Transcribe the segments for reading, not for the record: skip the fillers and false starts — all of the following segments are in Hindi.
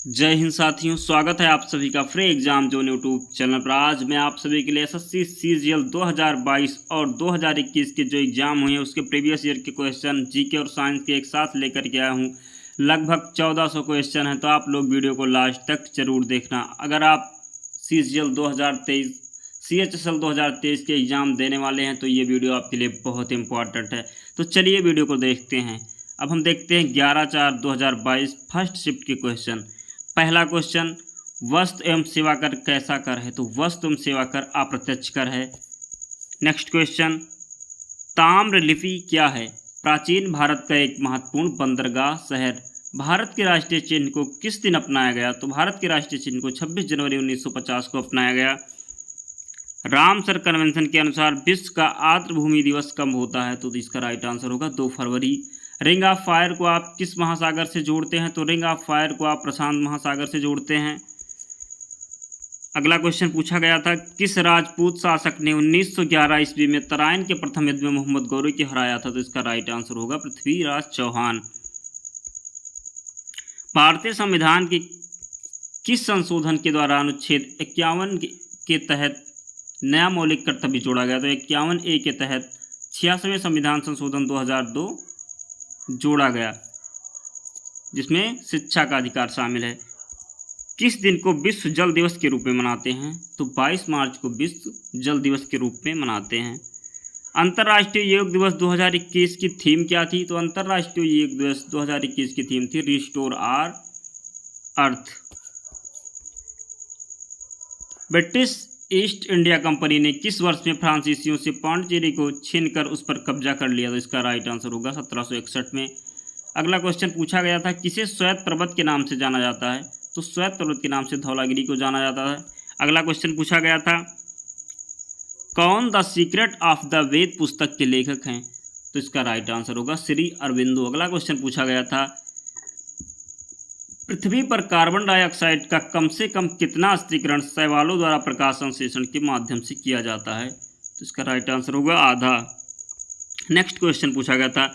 जय हिंद साथियों, स्वागत है आप सभी का free exam zone YouTube channel पर। आज मैं आप सभी के लिए एसएससी सीजीएल 2022 और 2021 के जो एग्ज़ाम हुए हैं उसके प्रीवियस ईयर के क्वेश्चन जीके और साइंस के एक साथ लेकर के आया हूं। लगभग 1400 क्वेश्चन हैं, तो आप लोग वीडियो को लास्ट तक जरूर देखना। अगर आप सीजीएल 2023 CHSL 2023 के एग्ज़ाम देने वाले हैं तो ये वीडियो आपके लिए बहुत इंपॉर्टेंट है। तो चलिए वीडियो को देखते हैं। अब हम देखते हैं 11/4/2022 फर्स्ट शिफ्ट के क्वेश्चन। पहला क्वेश्चन, वस्तु एवं सेवा कर कैसा कर है? तो वस्तु एवं सेवा कर अप्रत्यक्ष कर है। नेक्स्ट क्वेश्चन, ताम्रलिपि क्या है? प्राचीन भारत का एक महत्वपूर्ण बंदरगाह शहर। भारत के राष्ट्रीय चिन्ह को किस दिन अपनाया गया? तो भारत के राष्ट्रीय चिन्ह को 26 जनवरी 1950 को अपनाया गया। रामसर कन्वेंशन के अनुसार विश्व का आर्द्रभूमि दिवस कब होता है? तो इसका राइट आंसर होगा 2 फरवरी। रिंग ऑफ फायर को आप किस महासागर से जोड़ते हैं? तो रिंग ऑफ फायर को आप प्रशांत महासागर से जोड़ते हैं। अगला क्वेश्चन पूछा गया था, किस राजपूत शासक ने 1911 ईस्वी में तराइन के प्रथम युद्ध में मोहम्मद गौरी को हराया था? तो इसका राइट आंसर होगा पृथ्वीराज चौहान। भारतीय संविधान के किस संशोधन के द्वारा अनुच्छेद 51 के तहत नया मौलिक कर्तव्य जोड़ा गया? तो 51A के तहत 86वें संविधान संशोधन 2002 जोड़ा गया, जिसमें शिक्षा का अधिकार शामिल है। किस दिन को विश्व जल दिवस के रूप में मनाते हैं? तो 22 मार्च को विश्व जल दिवस के रूप में मनाते हैं। अंतर्राष्ट्रीय योग दिवस 2021 की थीम क्या थी? तो अंतर्राष्ट्रीय योग दिवस 2021 की थीम थी restore our earth. British East India company ने किस वर्ष में फ्रांसीसियों से पांडिचेरी को छीनकर उस पर कब्जा कर लिया? तो इसका राइट आंसर होगा 1761 में। अगला क्वेश्चन पूछा गया था, किसे श्वेत पर्वत के नाम से जाना जाता है? तो श्वेत पर्वत के नाम से धौलागिरी को जाना जाता है। अगला क्वेश्चन पूछा गया था, कौन द सीक्रेट ऑफ द वेद पुस्तक के लेखक हैं? तो इसका राइट आंसर होगा श्री अरविंदो। अगला क्वेश्चन पूछा गया था, पृथ्वी पर कार्बन डाइऑक्साइड का कम से कम कितना स्थिरीकरण शैवालों द्वारा प्रकाश संश्लेषण के माध्यम से किया जाता है? तो इसका राइट आंसर होगा आधा। नेक्स्ट क्वेश्चन पूछा गया था,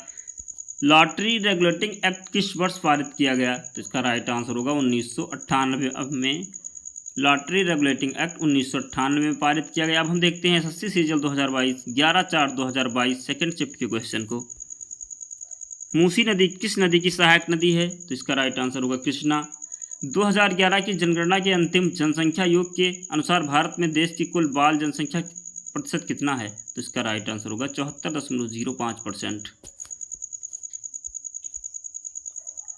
लॉटरी रेगुलेटिंग एक्ट किस वर्ष पारित किया गया? तो इसका राइट आंसर होगा 1998 में। लॉटरी रेगुलेटिंग एक्ट 1998 में पारित किया गया। अब हम देखते हैं एसएससी सीजीएल 2022 11/4/2022 सेकेंड शिफ्ट के क्वेश्चन को। मूसी नदी किस नदी की सहायक नदी है? तो इसका राइट आंसर होगा कृष्णा। 2011 की जनगणना के अंतिम जनसंख्या योग के अनुसार भारत में देश की कुल बाल जनसंख्या प्रतिशत कितना है? तो इसका राइट आंसर होगा 74.05%।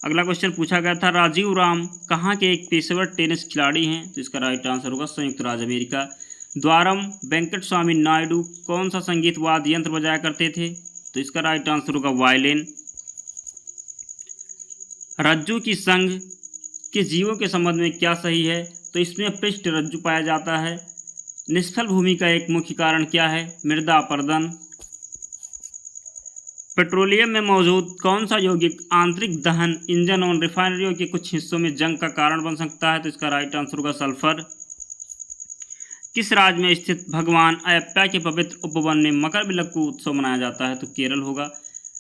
अगला क्वेश्चन पूछा गया था, राजीव राम कहाँ के एक पेशेवर टेनिस खिलाड़ी हैं? तो इसका राइट आंसर होगा संयुक्त राज्य अमेरिका। द्वारम वेंकट स्वामी नायडू कौन सा संगीत वाद्य यंत्र बजाया करते थे? तो इसका राइट आंसर होगा वायलिन। रज्जु की संघ के जीवों के संबंध में क्या सही है? तो इसमें पृष्ठ रज्जु पाया जाता है। निष्फल भूमि का एक मुख्य कारण क्या है? मृदा अपरदन। पेट्रोलियम में मौजूद कौन सा यौगिक आंतरिक दहन इंजन और रिफाइनरियों के कुछ हिस्सों में जंग का कारण बन सकता है? तो इसका राइट आंसर होगा सल्फर। किस राज्य में स्थित भगवान अयप्पा के पवित्र उपवन में मकरविलक्कू उत्सव मनाया जाता है? तो केरल होगा।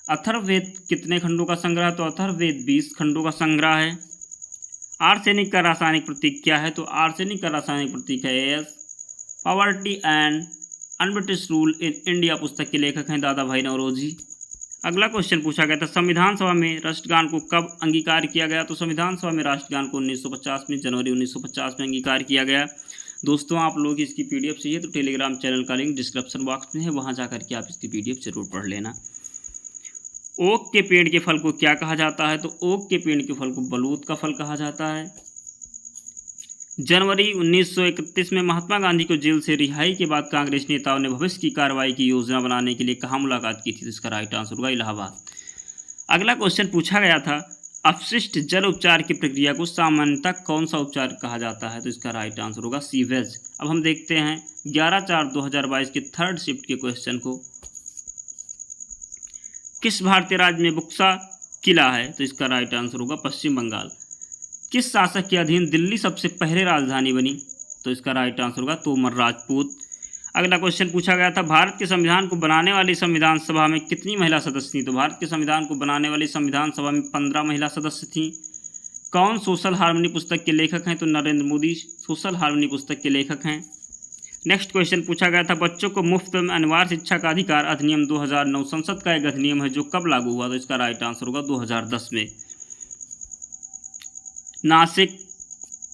अथर्ववेद कितने खंडों का संग्रह? तो अथर्ववेद 20 खंडों का संग्रह है। आर्सेनिक का रासायनिक प्रतीक क्या है? तो आर्सेनिक का रासायनिक प्रतीक है AS। Poverty and un-British rule in India पुस्तक के लेखक हैं दादा भाई नौरोजी। अगला क्वेश्चन पूछा गया था, संविधान सभा में राष्ट्रगान को कब अंगीकार किया गया? तो संविधान सभा में राष्ट्रगान को 1950 में, जनवरी 1950 में अंगीकार किया गया। दोस्तों, आप लोग इसकी PDF चाहिए तो टेलीग्राम चैनल का लिंक डिस्क्रिप्शन बॉक्स में है, वहाँ जा करके आप इसकी PDF जरूर पढ़ लेना। ओक के पेड़ के फल को क्या कहा जाता है? तो ओक के पेड़ के फल को बलूत का फल कहा जाता है। जनवरी 1931 में महात्मा गांधी को जेल से रिहाई के बाद कांग्रेस नेताओं ने भविष्य की कार्रवाई की योजना बनाने के लिए कहाँ मुलाकात की थी? तो इसका राइट आंसर होगा इलाहाबाद। अगला क्वेश्चन पूछा गया था, अपशिष्ट जल उपचार की प्रक्रिया को सामान्यतः कौन सा उपचार कहा जाता है? तो इसका राइट आंसर होगा सीवेज। अब हम देखते हैं 11/4/2022 के थर्ड शिफ्ट के क्वेश्चन को। किस भारतीय राज्य में बुक्सा किला है? तो इसका राइट आंसर होगा पश्चिम बंगाल। किस शासक के अधीन दिल्ली सबसे पहले राजधानी बनी? तो इसका राइट आंसर होगा तोमर राजपूत। अगला क्वेश्चन पूछा गया था, भारत के संविधान को बनाने वाली संविधान सभा में कितनी महिला सदस्य थीं? तो भारत के संविधान को बनाने वाली संविधान सभा में 15 महिला सदस्य थीं। कौन सोशल हार्मनी पुस्तक के लेखक हैं? तो नरेंद्र मोदी सोशल हार्मनी पुस्तक के लेखक हैं। नेक्स्ट क्वेश्चन पूछा गया था, बच्चों को मुफ्त में अनिवार्य शिक्षा का अधिकार अधिनियम 2009 संसद का एक अधिनियम है जो कब लागू हुआ? तो इसका राइट आंसर होगा 2010 में। नासिक,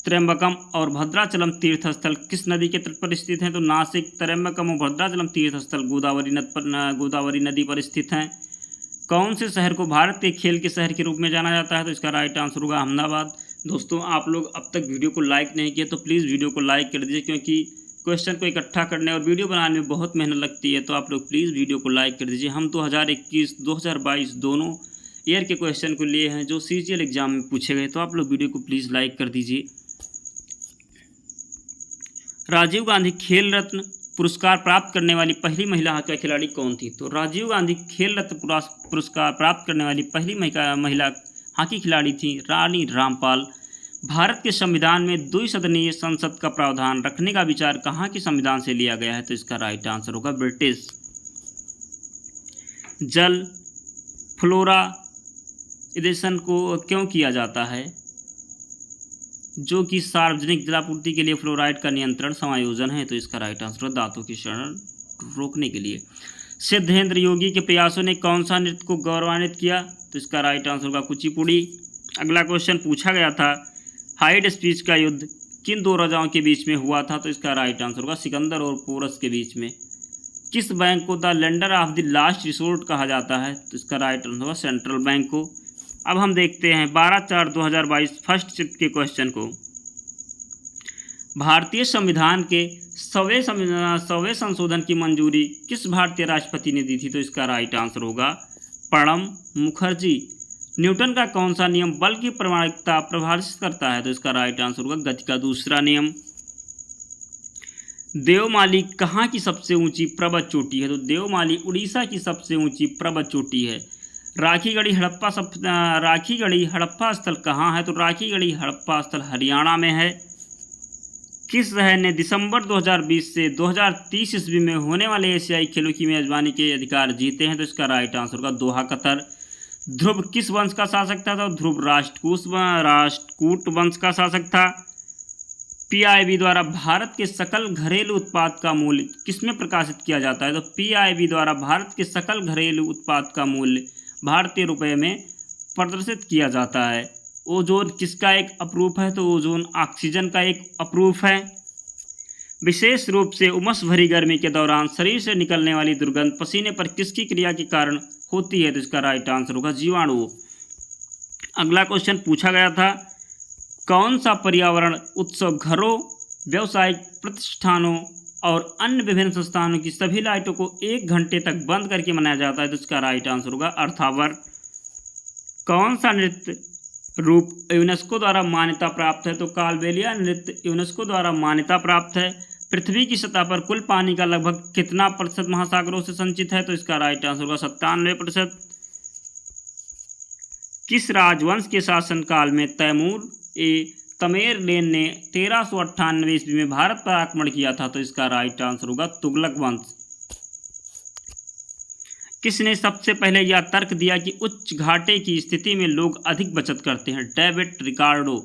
त्र्यंबकम और भद्राचलम तीर्थ स्थल किस नदी के तट पर स्थित हैं? तो नासिक, त्र्यंबकम और भद्राचलम तीर्थ स्थल गोदावरी नदी पर स्थित हैं। कौन से शहर को भारत के खेल के शहर के रूप में जाना जाता है? तो इसका राइट आंसर होगा अहमदाबाद। दोस्तों, आप लोग अब तक वीडियो को लाइक नहीं किए तो प्लीज़ वीडियो को लाइक कर दीजिए, क्योंकि क्वेश्चन को इकट्ठा करने और वीडियो बनाने में बहुत मेहनत लगती है। तो आप लोग प्लीज़ वीडियो को लाइक कर दीजिए। हम 2021, 2022 दोनों ईयर के क्वेश्चन को लिए हैं जो CGL एग्जाम में पूछे गए, तो आप लोग वीडियो को प्लीज़ लाइक कर दीजिए। राजीव गांधी खेल रत्न पुरस्कार प्राप्त करने वाली पहली महिला हॉकी खिलाड़ी कौन थी? तो राजीव गांधी खेल रत्न पुरस्कार प्राप्त करने वाली पहली महिला हॉकी खिलाड़ी थी रानी रामपाल। भारत के संविधान में द्विसदनीय संसद का प्रावधान रखने का विचार कहाँ के संविधान से लिया गया है? तो इसका राइट आंसर होगा ब्रिटिश। जल फ्लोराइडेशन को क्यों किया जाता है? जो कि सार्वजनिक जलापूर्ति के लिए फ्लोराइड का नियंत्रण समायोजन है। तो इसका राइट आंसर है दांतों की शरण रोकने के लिए। सिद्धेंद्र योगी के प्रयासों ने कौन सा नृत्य को गौरवान्वित किया? तो इसका राइट आंसर होगा कुचिपुड़ी। अगला क्वेश्चन पूछा गया था, हाइड स्पीच का युद्ध किन दो राजाओं के बीच में हुआ था? तो इसका राइट आंसर होगा सिकंदर और पोरस के बीच में। किस बैंक को the lender of the last resort कहा जाता है? तो इसका राइट आंसर होगा सेंट्रल बैंक को। अब हम देखते हैं 12/4/2022 फर्स्ट शिफ्ट के क्वेश्चन को। भारतीय संविधान के 100वें संशोधन की मंजूरी किस भारतीय राष्ट्रपति ने दी थी? तो इसका राइट आंसर होगा प्रणब मुखर्जी। न्यूटन का कौन सा नियम बल की प्रमाणिकता प्रभावित करता है? तो इसका राइट आंसर होगा गति का दूसरा नियम। देवमाली कहाँ की सबसे ऊंची पर्वत चोटी है? तो देवमाली उड़ीसा की सबसे ऊंची पर्वत चोटी है। राखीगढ़ी हड़प्पा स्थल कहाँ है? तो राखीगढ़ी हड़प्पा स्थल हरियाणा में है। किस शहर ने दिसंबर 2020 से 2030 ईस्वी में होने वाले एशियाई खेलों की मेजबानी के अधिकार जीते हैं? तो इसका राइट आंसर होगा दोहा, कतर। ध्रुव किस वंश का शासक था? तो ध्रुव राष्ट्रकूट वंश का शासक था। PIB द्वारा भारत के सकल घरेलू उत्पाद का मूल्य किसमें प्रकाशित किया जाता है? तो PIB द्वारा भारत के सकल घरेलू उत्पाद का मूल्य भारतीय रुपये में प्रदर्शित किया जाता है। ओजोन किसका एक अप्रूफ है? तो ओजोन ऑक्सीजन का एक अप्रूफ है। विशेष रूप से उमस भरी गर्मी के दौरान शरीर से निकलने वाली दुर्गंध पसीने पर किसकी क्रिया के कारण होती है? तो इसका राइट आंसर होगा जीवाणु। अगला क्वेश्चन पूछा गया था, कौन सा पर्यावरण उत्सव घरों, व्यावसायिक प्रतिष्ठानों और अन्य विभिन्न संस्थानों की सभी लाइटों को 1 घंटे तक बंद करके मनाया जाता है? तो इसका राइट आंसर होगा अर्थावर। कौन सा नृत्य रूप यूनेस्को द्वारा मान्यता प्राप्त है? तो कालबेलिया नृत्य यूनेस्को द्वारा मान्यता प्राप्त है। पृथ्वी की सतह पर कुल पानी का लगभग कितना प्रतिशत महासागरों से संचित है? तो इसका राइट आंसर होगा 97%। किस राजवंश के शासनकाल में तैमूर तमेरलेन ने 1398 ईस्वी में भारत पर आक्रमण किया था? तो इसका राइट आंसर होगा तुगलक वंश। किसने सबसे पहले यह तर्क दिया कि उच्च घाटे की स्थिति में लोग अधिक बचत करते हैं? David Ricardo.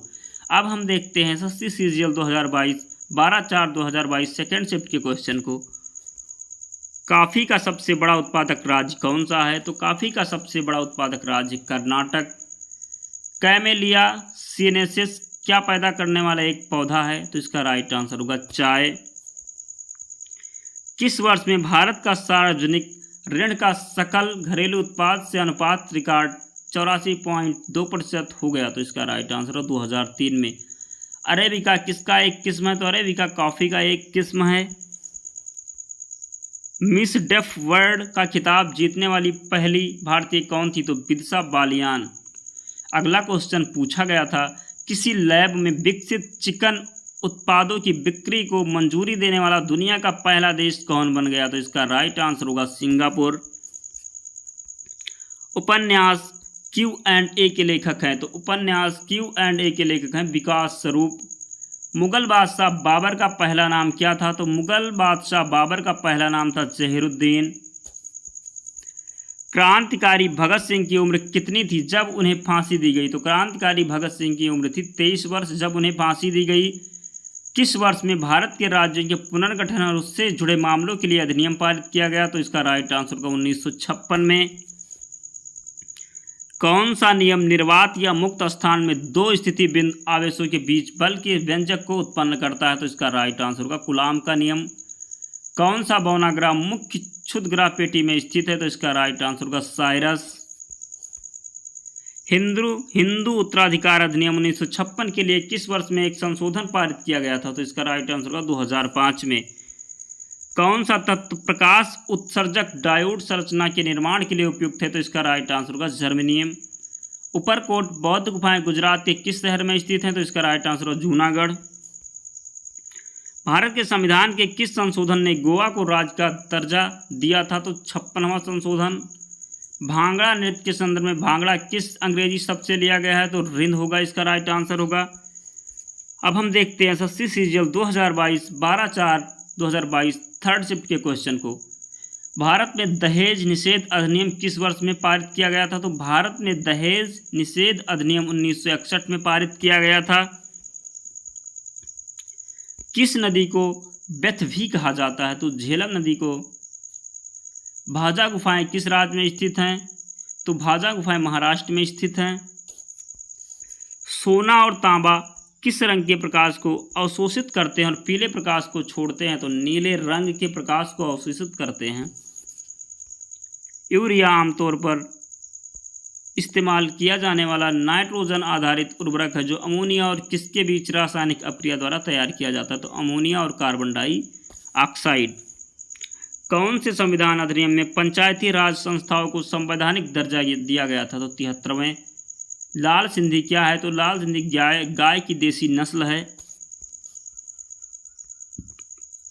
अब हम देखते हैं SSC CGL 2022 12/4/2022 सेकेंड शिफ्ट के क्वेश्चन को। कॉफ़ी का सबसे बड़ा उत्पादक राज्य कौन सा है? तो कॉफ़ी का सबसे बड़ा उत्पादक राज्य कर्नाटक। कैमेलिया सीनेसिस क्या पैदा करने वाला एक पौधा है? तो इसका राइट आंसर होगा चाय। किस वर्ष में भारत का सार्वजनिक ऋण का सकल घरेलू उत्पाद से अनुपात रिकॉर्ड 84.2% हो गया? तो इसका राइट आंसर है 2003 में। अरेबिका किसका एक किस्म है? तो अरेबिका कॉफ़ी का एक किस्म है। मिस डेफ वर्ल्ड का खिताब जीतने वाली पहली भारतीय कौन थी? तो बिदिशा बालियान। अगला क्वेश्चन पूछा गया था, किसी लैब में विकसित चिकन उत्पादों की बिक्री को मंजूरी देने वाला दुनिया का पहला देश कौन बन गया? तो इसका राइट आंसर होगा सिंगापुर। उपन्यास Q&A के लेखक हैं? तो उपन्यास Q&A के लेखक हैं विकास स्वरूप। मुगल बादशाह बाबर का पहला नाम क्या था? तो मुगल बादशाह बाबर का पहला नाम था जहीरुद्दीन। क्रांतिकारी भगत सिंह की उम्र कितनी थी जब उन्हें फांसी दी गई? तो क्रांतिकारी भगत सिंह की उम्र थी 23 वर्ष जब उन्हें फांसी दी गई। किस वर्ष में भारत के राज्यों के पुनर्गठन और उससे जुड़े मामलों के लिए अधिनियम पारित किया गया? तो इसका राइट आंसर होगा 1956 में। कौन सा नियम निर्वात या मुक्त स्थान में दो स्थिति बिंदु आवेशों के बीच बल के व्यंजक को उत्पन्न करता है? तो इसका राइट आंसर होगा कूलाम का नियम। कौन सा भवनाग्रह मुख्य क्षुद्रग्रह पेटी में स्थित है? तो इसका राइट आंसर होगा साइरस। हिंदू उत्तराधिकार अधिनियम 1956 के लिए किस वर्ष में एक संशोधन पारित किया गया था? तो इसका राइट आंसर होगा 2005 में। कौन सा तत्व प्रकाश उत्सर्जक डायोड संरचना के निर्माण के लिए उपयुक्त है? तो इसका राइट आंसर होगा जर्मेनियम। ऊपरकोट बौद्ध गुफाएं गुजरात के किस शहर में स्थित हैं? तो इसका राइट आंसर होगा जूनागढ़। भारत के संविधान के किस संशोधन ने गोवा को राज्य का दर्जा दिया था? तो 56वां संशोधन। भांगड़ा नृत्य के संदर्भ में भांगड़ा किस अंग्रेजी शब्द से लिया गया है? तो रिंद होगा इसका राइट आंसर होगा। अब हम देखते हैं एसएससी सीजीएल 2022 12/4/2022 थर्ड शिफ्ट के क्वेश्चन को। भारत में दहेज निषेध अधिनियम किस वर्ष में पारित किया गया था? तो भारत में दहेज निषेध अधिनियम 1961 में पारित किया गया था। किस नदी को बेथवी कहा जाता है? तो झेलम नदी को। भाजा गुफाएं किस राज्य में स्थित हैं? तो भाजा गुफाएं महाराष्ट्र में स्थित हैं। सोना और तांबा किस रंग के प्रकाश को अवशोषित करते हैं और पीले प्रकाश को छोड़ते हैं? तो नीले रंग के प्रकाश को अवशोषित करते हैं। यूरिया आमतौर पर इस्तेमाल किया जाने वाला नाइट्रोजन आधारित उर्वरक है जो अमोनिया और किसके बीच रासायनिक अभिक्रिया द्वारा तैयार किया जाता है? तो अमोनिया और कार्बन डाइऑक्साइड। कौन से संविधान अधिनियम में पंचायती राज संस्थाओं को संवैधानिक दर्जा दिया गया था? तो 73वें। लाल सिंधी क्या है? तो लाल सिंधी गाय की देसी नस्ल है।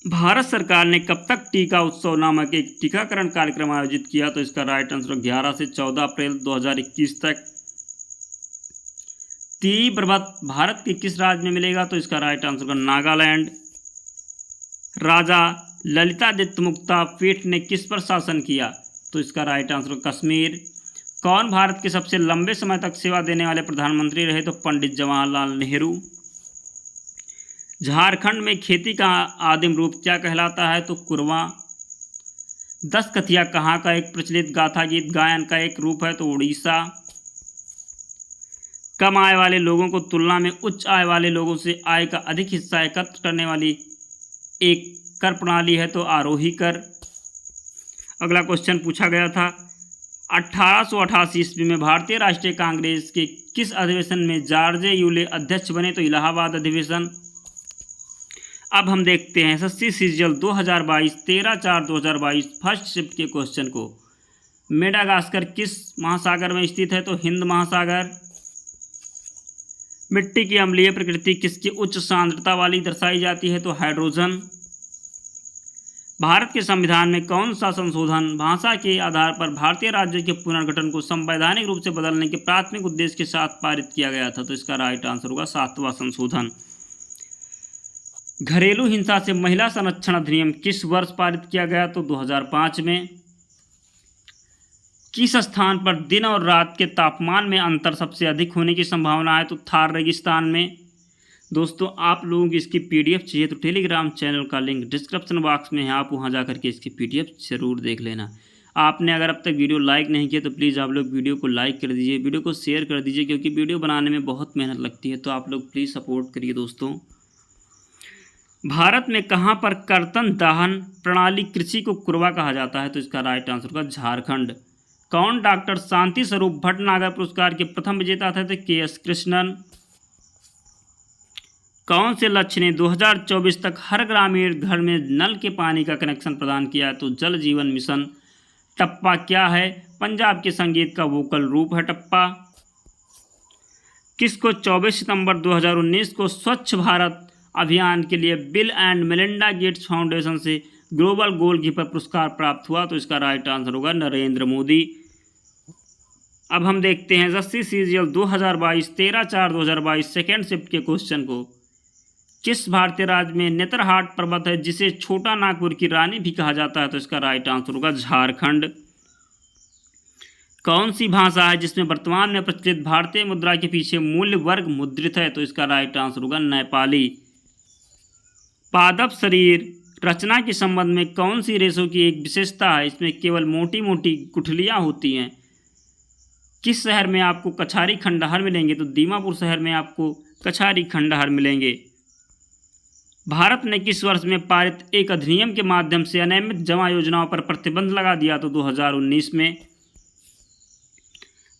भारत सरकार ने कब तक टीका उत्सव नामक एक टीकाकरण कार्यक्रम आयोजित किया? तो इसका राइट आंसर 11 से 14 अप्रैल 2021 तक। तीव्रवत भारत के किस राज्य में मिलेगा? तो इसका राइट आंसर होगा नागालैंड। राजा ललितादित्य मुक्ता पीठ ने किस पर शासन किया? तो इसका राइट आंसर होगा कश्मीर। कौन भारत के सबसे लंबे समय तक सेवा देने वाले प्रधानमंत्री रहे? तो पंडित जवाहरलाल नेहरू। झारखंड में खेती का आदिम रूप क्या कहलाता है? तो कुरवा। 10 कथिया कहाँ का एक प्रचलित गाथा गीत गायन का एक रूप है? तो उड़ीसा। कम आय वाले लोगों को तुलना में उच्च आय वाले लोगों से आय का अधिक हिस्सा एकत्र करने वाली एक कर प्रणाली है? तो आरोही कर। अगला क्वेश्चन पूछा गया था 1888 ईस्वी में भारतीय राष्ट्रीय कांग्रेस के किस अधिवेशन में जॉर्ज यूले अध्यक्ष बने? तो इलाहाबाद अधिवेशन। अब हम देखते हैं एसएससी सीजीएल 2022 13/4/2022 फर्स्ट शिफ्ट के क्वेश्चन को। मेडागास्कर किस महासागर में स्थित है? तो हिंद महासागर। मिट्टी की अम्लीय प्रकृति किसकी उच्च सांद्रता वाली दर्शाई जाती है? तो हाइड्रोजन। भारत के संविधान में कौन सा संशोधन भाषा के आधार पर भारतीय राज्य के पुनर्गठन को संवैधानिक रूप से बदलने के प्राथमिक उद्देश्य के साथ पारित किया गया था? तो इसका राइट आंसर होगा 7वां संशोधन। घरेलू हिंसा से महिला संरक्षण अधिनियम किस वर्ष पारित किया गया? तो 2005 में। किस स्थान पर दिन और रात के तापमान में अंतर सबसे अधिक होने की संभावना है? तो थार रेगिस्तान में। दोस्तों आप लोगों को इसकी पीडीएफ चाहिए तो टेलीग्राम चैनल का लिंक डिस्क्रिप्शन बॉक्स में है, आप वहां जाकर के इसकी पीडीएफ जरूर देख लेना। आपने अगर अब तक वीडियो लाइक नहीं किया तो प्लीज़ आप लोग वीडियो को लाइक कर दीजिए, वीडियो को शेयर कर दीजिए, क्योंकि वीडियो बनाने में बहुत मेहनत लगती है, तो आप लोग प्लीज़ सपोर्ट करिए। दोस्तों भारत में कहाँ पर कर्तन दाहन प्रणाली कृषि को कुरवा कहा जाता है? तो इसका राइट आंसर होगा झारखंड। कौन डॉक्टर शांति स्वरूप भटनागर पुरस्कार के प्रथम विजेता थे? तो के.एस. कृष्णन। कौन से लक्ष्य ने 2024 तक हर ग्रामीण घर में नल के पानी का कनेक्शन प्रदान किया है? तो जल जीवन मिशन। टप्पा क्या है? पंजाब के संगीत का वोकल रूप है टप्पा। किसको 24 सितंबर 2019 को स्वच्छ भारत अभियान के लिए bill and Melinda Gates foundation से ग्लोबल गोलकीपर पुरस्कार प्राप्त हुआ? तो इसका राइट आंसर होगा नरेंद्र मोदी। अब हम देखते हैं एसएससी सीजीएल 2022 13/4/2022 सेकेंड शिफ्ट के क्वेश्चन को। किस भारतीय राज्य में नेतरहाट पर्वत है जिसे छोटा नागपुर की रानी भी कहा जाता है? तो इसका राइट आंसर होगा झारखंड। कौन सी भाषा है जिसमें वर्तमान में प्रचलित भारतीय मुद्रा के पीछे मूल्य वर्ग मुद्रित है? तो इसका राइट आंसर होगा नेपाली। पादप शरीर रचना के संबंध में कौन सी रेशों की एक विशेषता है? इसमें केवल मोटी मोटी गुठलियां होती हैं। किस शहर में आपको कछारी खंडहर मिलेंगे? तो दीमापुर शहर में आपको कछारी खंडहर मिलेंगे। भारत ने किस वर्ष में पारित एक अधिनियम के माध्यम से अनियमित जमा योजनाओं पर प्रतिबंध लगा दिया? तो 2019 में।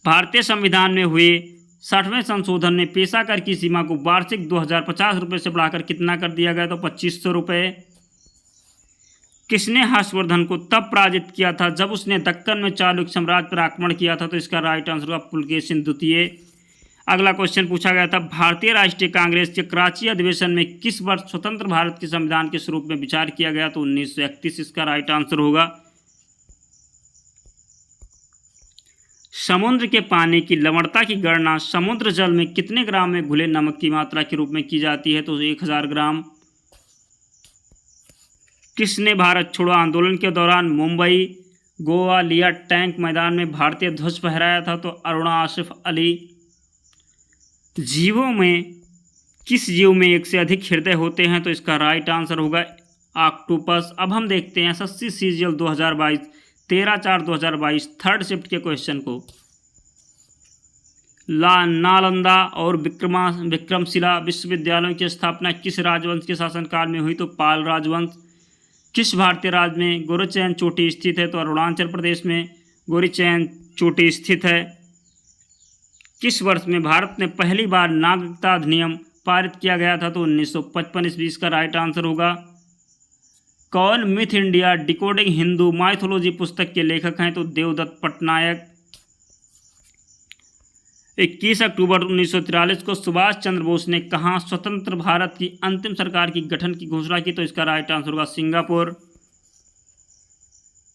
भारतीय संविधान में हुए 60वें संशोधन में पेशा कर की सीमा को वार्षिक 2050 रुपये से बढ़ाकर कितना कर दिया गया? तो 2500 रुपये। किसने हर्षवर्धन को तब पराजित किया था जब उसने दक्कन में चालुक्य साम्राज्य पर आक्रमण किया था? तो इसका राइट आंसर होगा पुलकेशिन द्वितीय। अगला क्वेश्चन पूछा गया था, भारतीय राष्ट्रीय कांग्रेस के कराची अधिवेशन में किस वर्ष स्वतंत्र भारत के संविधान के स्वरूप में विचार किया गया? तो 1931 इसका राइट आंसर होगा। समुद्र के पानी की लवणता की गणना समुद्र जल में कितने ग्राम में घुले नमक की मात्रा के रूप में की जाती है? तो 1000 ग्राम। किसने भारत छोड़ो आंदोलन के दौरान मुंबई गोवा लिया टैंक मैदान में भारतीय ध्वज फहराया था? तो अरुणा आसिफ अली। जीवों में किस जीव में एक से अधिक हृदय होते हैं? तो इसका राइट आंसर होगा ऑक्टोपस। अब हम देखते हैं एसएससी सीजीएल 2022 13/4/2022 थर्ड शिफ्ट के क्वेश्चन को। नालंदा और विक्रमशिला विश्वविद्यालयों की स्थापना किस राजवंश के शासनकाल में हुई? तो पाल राजवंश। किस भारतीय राज्य में गोरीचैन चोटी स्थित है? तो अरुणाचल प्रदेश में गोरीचैन चोटी स्थित है। किस वर्ष में भारत में पहली बार नागरिकता अधिनियम पारित किया गया था? तो 1955 ईस्वी इसका राइट आंसर होगा। कौन myth India decoding Hindu mythology पुस्तक के लेखक हैं? तो देवदत्त पटनायक। 21 अक्टूबर 1943 को सुभाष चंद्र बोस ने कहाँ स्वतंत्र भारत की अंतिम सरकार की गठन की घोषणा की? तो इसका राइट आंसर होगा सिंगापुर।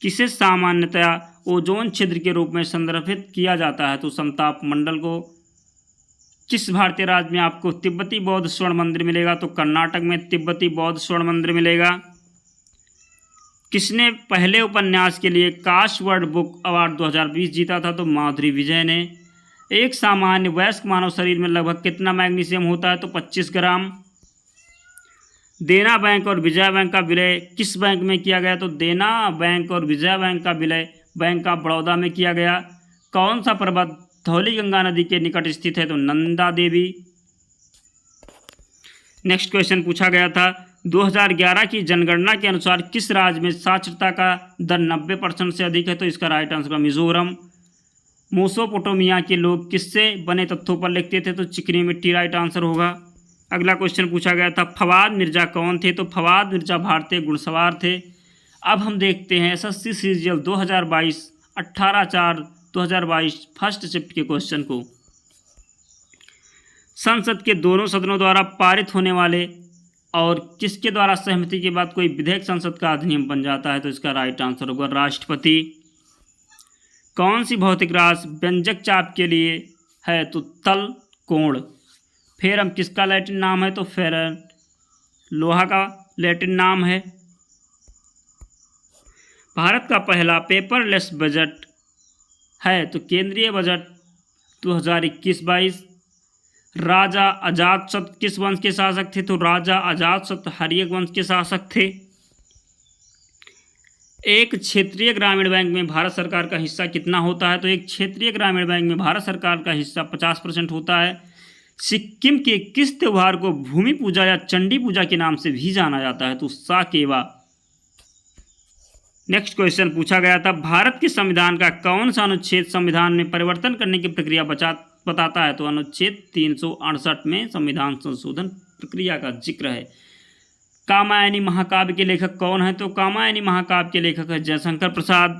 किसे सामान्यतया ओजोन छिद्र के रूप में संदर्भित किया जाता है? तो समताप मंडल को। किस भारतीय राज्य में आपको तिब्बती बौद्ध स्वर्ण मंदिर मिलेगा? तो कर्नाटक में तिब्बती बौद्ध स्वर्ण मंदिर मिलेगा। किसने पहले उपन्यास के लिए काश वर्ल्ड बुक अवार्ड 2020 जीता था? तो माधुरी विजय ने। एक सामान्य वयस्क मानव शरीर में लगभग कितना मैग्नीशियम होता है? तो 25 ग्राम। देना बैंक और विजया बैंक का विलय किस बैंक में किया गया? तो देना बैंक और विजया बैंक का विलय बैंक ऑफ बड़ौदा में किया गया। कौन सा पर्वत धौली गंगा नदी के निकट स्थित है? तो नंदा देवी। नेक्स्ट क्वेश्चन पूछा गया था, 2011 की जनगणना के अनुसार किस राज्य में साक्षरता का दर 90% से अधिक है? तो इसका राइट आंसर है मिजोरम। मेसोपोटामिया के लोग किससे बने तथ्यों पर लिखते थे? तो चिकनी मिट्टी राइट आंसर होगा। अगला क्वेश्चन पूछा गया था, फवाद मिर्जा कौन थे? तो फवाद मिर्जा भारतीय घुड़सवार थे। अब हम देखते हैं एसएससी सीजीएल 2022 18/4/2022 फर्स्ट शिफ्ट के क्वेश्चन को। संसद के दोनों सदनों द्वारा पारित होने वाले और किसके द्वारा सहमति के बाद कोई विधेयक संसद का अधिनियम बन जाता है? तो इसका राइट आंसर होगा राष्ट्रपति। कौन सी भौतिक राशि व्यंजक चाप के लिए है? तो तल कोण। फेरम किसका लैटिन नाम है? तो फेरन लोहा का लैटिन नाम है। भारत का पहला पेपरलेस बजट है? तो केंद्रीय बजट 2021-22। राजा अजातशत्रु किस वंश के शासक थे? तो राजा अजातशत्रु हर्यक वंश के शासक थे। एक क्षेत्रीय ग्रामीण बैंक में भारत सरकार का हिस्सा कितना होता है? तो एक क्षेत्रीय ग्रामीण बैंक में भारत सरकार का हिस्सा 50% होता है। सिक्किम के किस त्यौहार को भूमि पूजा या चंडी पूजा के नाम से भी जाना जाता है? तो साकेवा। नेक्स्ट क्वेश्चन पूछा गया था, भारत के संविधान का कौन सा अनुच्छेद संविधान में परिवर्तन करने की प्रक्रिया बताता है? तो अनुच्छेद 368 में संविधान संशोधन प्रक्रिया का जिक्र है। कामायनी महाकाव्य के लेखक कौन है? तो कामायनी महाकाव्य के लेखक है जयशंकर प्रसाद।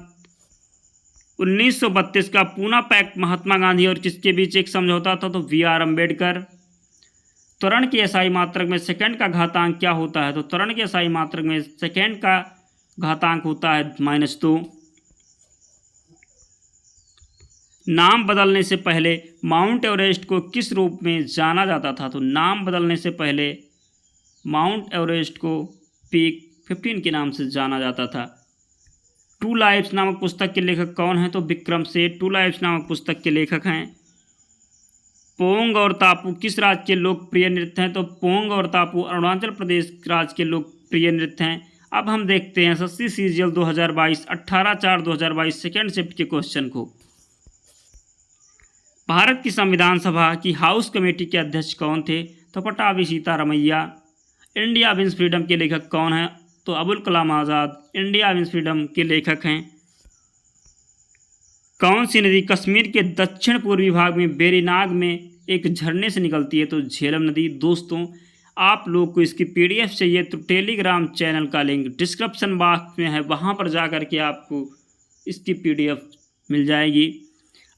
1932 का पूना पैक्ट महात्मा गांधी और किसके बीच एक समझौता था? तो BR अम्बेडकर। त्वरण के एसआई मात्रक में सेकंड का घातांक क्या होता है? तो त्वरण के एसआई मात्रक में सेकंड का घातांक होता है -2। नाम बदलने से पहले माउंट एवरेस्ट को किस रूप में जाना जाता था? तो नाम बदलने से पहले माउंट एवरेस्ट को पीक 15 के नाम से जाना जाता था। टू लाइफ्स नामक पुस्तक के लेखक कौन हैं? तो विक्रम सेठ टू लाइफ्स नामक पुस्तक के लेखक हैं। पोंग और तापू किस राज्य के लोकप्रिय नृत्य हैं? तो पोंग और तापू अरुणाचल प्रदेश राज्य के लोकप्रिय नृत्य हैं। अब हम देखते हैं एसएससी सीजीएल 2022 18/4/2022 सेकेंड शिफ्ट के क्वेश्चन को। भारत की संविधान सभा की हाउस कमेटी के अध्यक्ष कौन थे? तो Pattabhi Sitaramayya. India wins freedom के लेखक कौन हैं? तो Abul Kalam Azad India wins freedom के लेखक हैं। कौन सी नदी कश्मीर के दक्षिण पूर्वी भाग में बेरीनाग में एक झरने से निकलती है? तो झेलम नदी। दोस्तों, आप लोग को इसकी पीडीएफ चाहिए तो टेलीग्राम चैनल का लिंक डिस्क्रिप्शन बॉक्स में है, वहां पर जा कर के आपको इसकी पीडीएफ मिल जाएगी।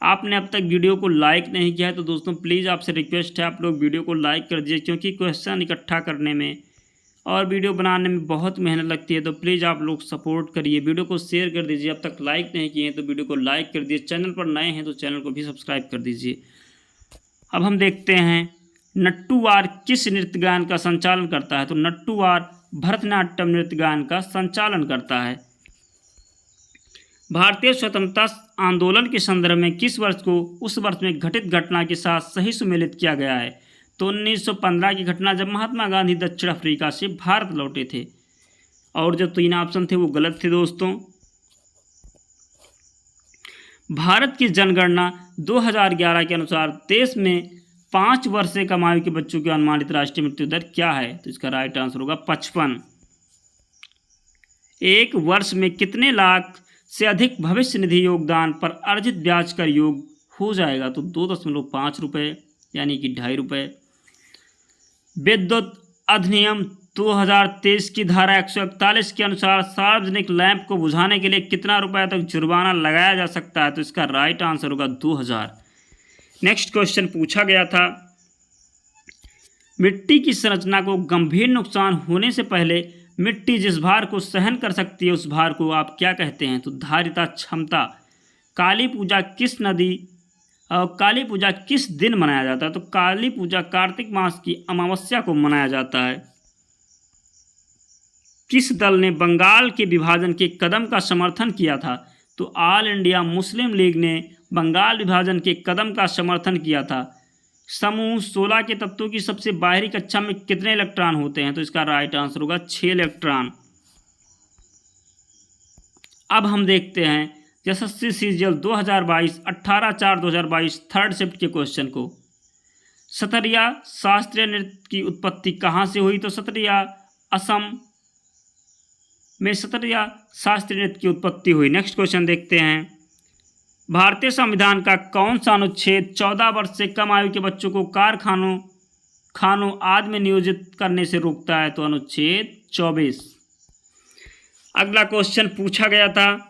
आपने अब तक वीडियो को लाइक नहीं किया है तो दोस्तों प्लीज़ आपसे रिक्वेस्ट है आप लोग वीडियो को लाइक कर दीजिए, क्योंकि क्वेश्चन इकट्ठा करने में और वीडियो बनाने में बहुत मेहनत लगती है। तो प्लीज़ आप लोग सपोर्ट करिए, वीडियो को शेयर कर दीजिए। अब तक लाइक नहीं किए हैं तो वीडियो को लाइक कर दीजिए। चैनल पर नए हैं तो चैनल को भी सब्सक्राइब कर दीजिए। अब हम देखते हैं नट्टूवार किस नृत्य गान का संचालन करता है? तो नट्टूवार भरतनाट्यम नृत्य गान का संचालन करता है। भारतीय स्वतंत्रता आंदोलन के संदर्भ में किस वर्ष को उस वर्ष में घटित घटना के साथ सही सुमेलित किया गया है? तो 1915 की घटना, जब महात्मा गांधी दक्षिण अफ्रीका से भारत लौटे थे। और जो 3 ऑप्शन थे वो गलत थे दोस्तों। भारत की जनगणना 2011 के अनुसार देश में 5 वर्ष से कम आयु के बच्चों की अनुमानित राष्ट्रीय मृत्यु दर क्या है? तो इसका राइट आंसर होगा 55। एक वर्ष में कितने लाख से अधिक भविष्य निधि योगदान पर अर्जित ब्याज का योग हो जाएगा? तो 2.5 रुपये यानी कि 2.5 रुपये। विद्युत अधिनियम 2023 की धारा 141 के अनुसार सार्वजनिक लैंप को बुझाने के लिए कितना रुपए तक जुर्माना लगाया जा सकता है? तो इसका राइट आंसर होगा 2000। नेक्स्ट क्वेश्चन पूछा गया था, मिट्टी की संरचना को गंभीर नुकसान होने से पहले मिट्टी जिस भार को सहन कर सकती है उस भार को आप क्या कहते हैं? तो धारिता क्षमता। काली पूजा किस दिन मनाया जाता है? तो काली पूजा कार्तिक मास की अमावस्या को मनाया जाता है। किस दल ने बंगाल के विभाजन के कदम का समर्थन किया था? तो ऑल इंडिया मुस्लिम लीग ने बंगाल विभाजन के कदम का समर्थन किया था। समूह 16 के तत्वों की सबसे बाहरी कक्षा में कितने इलेक्ट्रॉन होते हैं? तो इसका राइट आंसर होगा 6 इलेक्ट्रॉन। अब हम देखते हैं एसएससी सीजीएल 2022 18/4/2022 थर्ड शिफ्ट के क्वेश्चन को। सतरिया शास्त्रीय नृत्य की उत्पत्ति कहाँ से हुई? तो सतरिया असम में सतरिया शास्त्रीय नृत्य की उत्पत्ति हुई। नेक्स्ट क्वेश्चन देखते हैं, भारतीय संविधान का कौन सा अनुच्छेद 14 वर्ष से कम आयु के बच्चों को खानों आदि में नियोजित करने से रोकता है? तो अनुच्छेद 24। अगला क्वेश्चन पूछा गया था,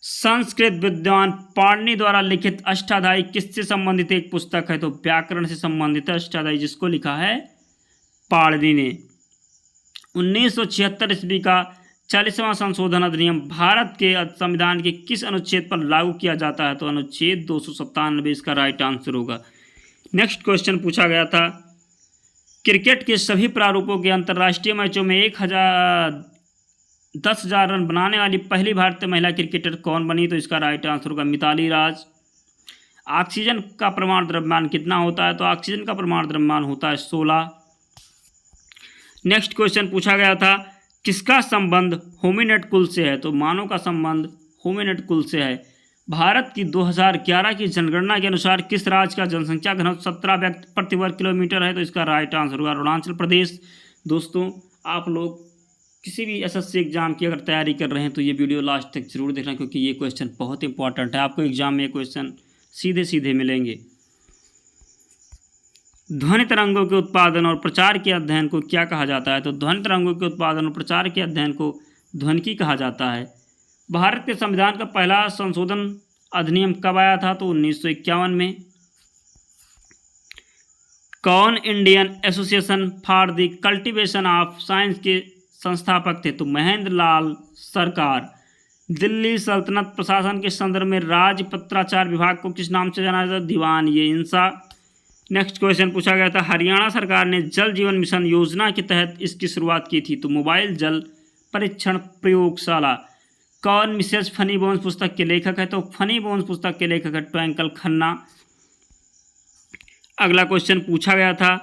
संस्कृत विद्वान पाणिनि द्वारा लिखित अष्टाध्यायी किससे संबंधित एक पुस्तक है? तो व्याकरण से संबंधित है अष्टाध्यायी, जिसको लिखा है पाणिनि ने। 1976 ईस्वी का 40वां संशोधन अधिनियम भारत के संविधान के किस अनुच्छेद पर लागू किया जाता है? तो अनुच्छेद 297, इसका राइट आंसर होगा। नेक्स्ट क्वेश्चन पूछा गया था, क्रिकेट के सभी प्रारूपों के अंतर्राष्ट्रीय मैचों में 10,000 रन बनाने वाली पहली भारतीय महिला क्रिकेटर कौन बनी? तो इसका राइट आंसर होगा मिताली राज। ऑक्सीजन का परमाणु द्रव्यमान कितना होता है? तो ऑक्सीजन का परमाणु द्रव्यमान होता है 16। नेक्स्ट क्वेश्चन पूछा गया था, किसका संबंध होमिनिड कुल से है? तो मानव का संबंध होमिनिड कुल से है। भारत की 2011 की जनगणना के अनुसार किस राज्य का जनसंख्या घनत्व 17 व्यक्ति प्रति वर्ग किलोमीटर है? तो इसका राइट आंसर होगा अरुणाचल प्रदेश। दोस्तों, आप लोग किसी भी एसएससी एग्जाम की अगर तैयारी कर रहे हैं तो ये वीडियो लास्ट तक जरूर देखना, क्योंकि ये क्वेश्चन बहुत इंपॉर्टेंट है। आपको एग्जाम में ये क्वेश्चन सीधे सीधे मिलेंगे। ध्वनि तरंगों के उत्पादन और प्रचार के अध्ययन को क्या कहा जाता है? तो ध्वनि तरंगों के उत्पादन और प्रचार के अध्ययन को ध्वनिकी कहा जाता है। भारत के संविधान का पहला संशोधन अधिनियम कब आया था? तो 1951 में। कौन Indian association for the cultivation of science के संस्थापक थे? तो महेंद्र लाल सरकार। दिल्ली सल्तनत प्रशासन के संदर्भ में राज्य पत्राचार विभाग को किस नाम से जाना जाता है? दीवान ये इंसा। नेक्स्ट क्वेश्चन पूछा गया था, हरियाणा सरकार ने जल जीवन मिशन योजना के तहत इसकी शुरुआत की थी? तो मोबाइल जल परीक्षण प्रयोगशाला। कौन मिसेस फनी बोन्स पुस्तक के लेखक है? तो फनी बोन्स पुस्तक के लेखक है ट्विंकल खन्ना। अगला क्वेश्चन पूछा गया था,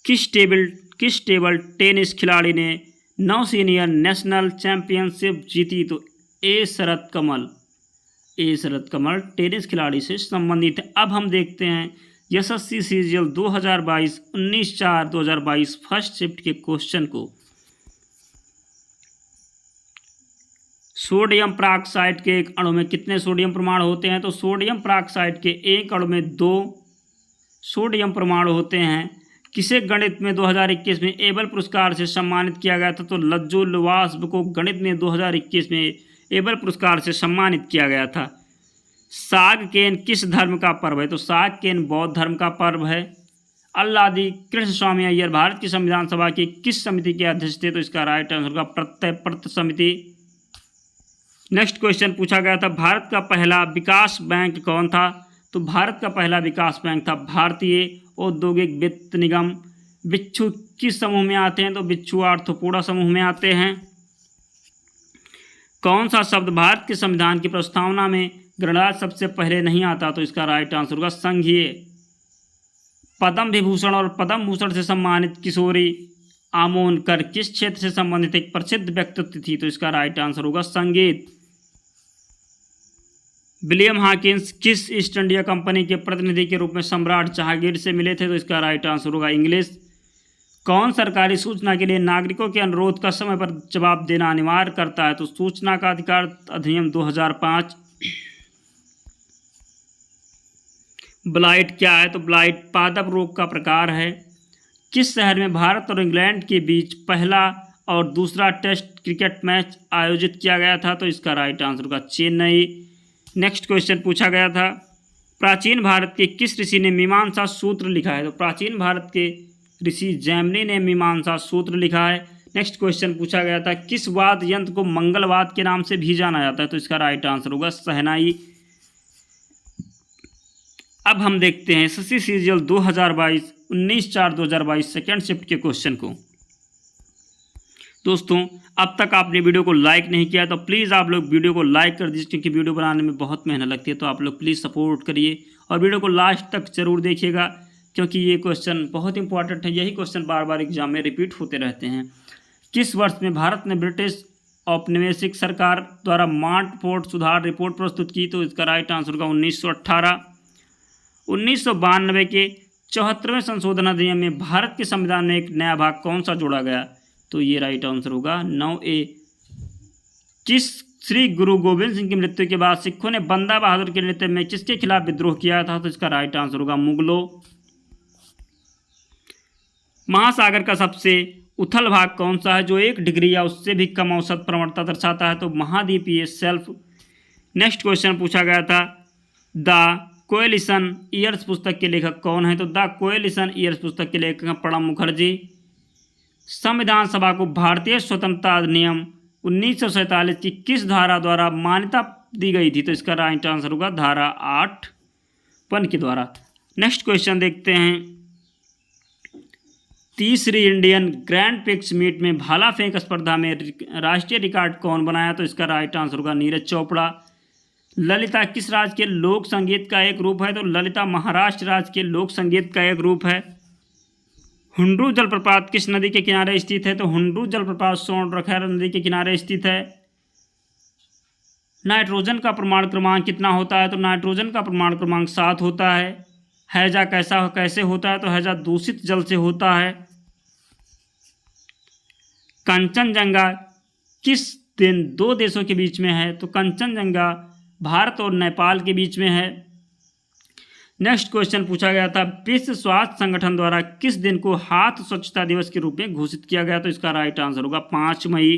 किस टेबल टेनिस खिलाड़ी ने 9 सीनियर नेशनल चैंपियनशिप जीती? तो ए शरत कमल टेनिस खिलाड़ी से संबंधित है। अब हम देखते हैं यशस्वी सीजीएल 2022 19/4/2022 फर्स्ट शिफ्ट के क्वेश्चन को। सोडियम परऑक्साइड के एक अणु में कितने सोडियम परमाणु होते हैं? तो सोडियम परऑक्साइड के एक अणु में 2 सोडियम परमाणु होते हैं। किसे गणित में 2021 में एबल पुरस्कार से सम्मानित किया गया था? तो लज्जो लवासब को गणित में 2021 में एबल पुरस्कार से सम्मानित किया गया था। सागकेन किस धर्म का पर्व है? तो सागकेन बौद्ध धर्म का पर्व है। अल्लादी कृष्ण स्वामी अय्यर भारत की संविधान सभा की किस समिति के अध्यक्ष थे? तो इसका राइट आंसर होगा प्रत्यय समिति। नेक्स्ट क्वेश्चन पूछा गया था, भारत का पहला विकास बैंक कौन था? तो भारत का पहला विकास बैंक था भारतीय औद्योगिक वित्त निगम। बिच्छू किस समूह में आते हैं? तो बिच्छू आर्थ्रोपोडा समूह में आते हैं। कौन सा शब्द भारत के संविधान की प्रस्तावना में गणराज्य सबसे पहले नहीं आता? तो इसका राइट आंसर होगा संघीय। पद्म विभूषण और पद्म भूषण से सम्मानित किशोरी आमोनकर किस क्षेत्र से संबंधित एक प्रसिद्ध व्यक्तित्व थी? तो इसका राइट आंसर होगा संगीत। विलियम हॉकिंस किस ईस्ट इंडिया कंपनी के प्रतिनिधि के रूप में सम्राट जहांगीर से मिले थे? तो इसका राइट आंसर होगा इंग्लिश। कौन सरकारी सूचना के लिए नागरिकों के अनुरोध का समय पर जवाब देना अनिवार्य करता है? तो सूचना का अधिकार अधिनियम 2005। ब्लाइट क्या है? तो ब्लाइट पादप रोग का प्रकार है। किस शहर में भारत और इंग्लैंड के बीच पहला और दूसरा टेस्ट क्रिकेट मैच आयोजित किया गया था? तो इसका राइट आंसर होगा चेन्नई। नेक्स्ट क्वेश्चन पूछा गया था, प्राचीन भारत के किस ऋषि ने मीमांसा सूत्र लिखा है? तो प्राचीन भारत के ऋषि जैमिनी ने मीमांसा सूत्र लिखा है। नेक्स्ट क्वेश्चन पूछा गया था, किस वाद्य यंत्र को मंगलवाद के नाम से भी जाना जाता है? तो इसका राइट आंसर होगा शहनाई। अब हम देखते हैं एसएससी सीजीएल 2022 19/4/2022 सेकेंड शिफ्ट के क्वेश्चन को। दोस्तों, अब तक आपने वीडियो को लाइक नहीं किया तो प्लीज़ आप लोग वीडियो को लाइक कर दीजिए, क्योंकि वीडियो बनाने में बहुत मेहनत लगती है। तो आप लोग प्लीज़ सपोर्ट करिए और वीडियो को लास्ट तक जरूर देखिएगा, क्योंकि ये क्वेश्चन बहुत इंपॉर्टेंट है। यही क्वेश्चन बार बार एग्जाम में रिपीट होते रहते हैं। किस वर्ष में भारत ने ब्रिटिश औपनिवेशिक सरकार द्वारा मार्टफोर्ड सुधार रिपोर्ट प्रस्तुत की? तो इसका राइट आंसर होगा 1918। 1992 के 74वें संशोधन अधिनियम में भारत के संविधान में एक नया भाग कौन सा जोड़ा गया? तो ये राइट आंसर होगा 9A। किस श्री गुरु गोविंद सिंह की मृत्यु के बाद सिखों ने बंदा बहादुर के नेतृत्व में किसके खिलाफ विद्रोह किया था? तो इसका राइट आंसर होगा मुगलों। महासागर का सबसे उथल भाग कौन सा है जो 1 डिग्री या उससे भी कम औसत प्रवणता दर्शाता है? तो महाद्वीपीय शेल्फ। नेक्स्ट क्वेश्चन पूछा गया था, द कोएलिशन ईयर्स पुस्तक के लेखक कौन है? तो द कोएलिशन ईयर्स पुस्तक के लेखक हैं प्रणब मुखर्जी। संविधान सभा को भारतीय स्वतंत्रता अधिनियम 1947 की किस धारा द्वारा मान्यता दी गई थी? तो इसका राइट आंसर होगा धारा 8(1) के द्वारा। नेक्स्ट क्वेश्चन देखते हैं, तीसरी इंडियन ग्रैंड प्रिक्स मीट में भाला फेंक स्पर्धा में राष्ट्रीय रिकॉर्ड कौन बनाया? तो इसका राइट आंसर होगा नीरज चोपड़ा। ललिता किस राज्य के लोक संगीत का एक रूप है? तो ललिता महाराष्ट्र राज्य के लोक संगीत का एक रूप है। हुंड्रू जलप्रपात किस नदी के किनारे स्थित है? तो हुंड्रू जलप्रपात सोनप्रखर नदी के किनारे स्थित है। नाइट्रोजन का परमाणु क्रमांक कितना होता है? तो नाइट्रोजन का परमाणु क्रमांक 7 होता है। हैजा कैसे होता है? तो हैजा दूषित जल से होता है। कंचनजंगा किस दिन 2 देशों के बीच में है? तो कंचनजंगा भारत और नेपाल के बीच में है। नेक्स्ट क्वेश्चन पूछा गया था, विश्व स्वास्थ्य संगठन द्वारा किस दिन को हाथ स्वच्छता दिवस के रूप में घोषित किया गया? तो इसका राइट आंसर होगा 5 मई।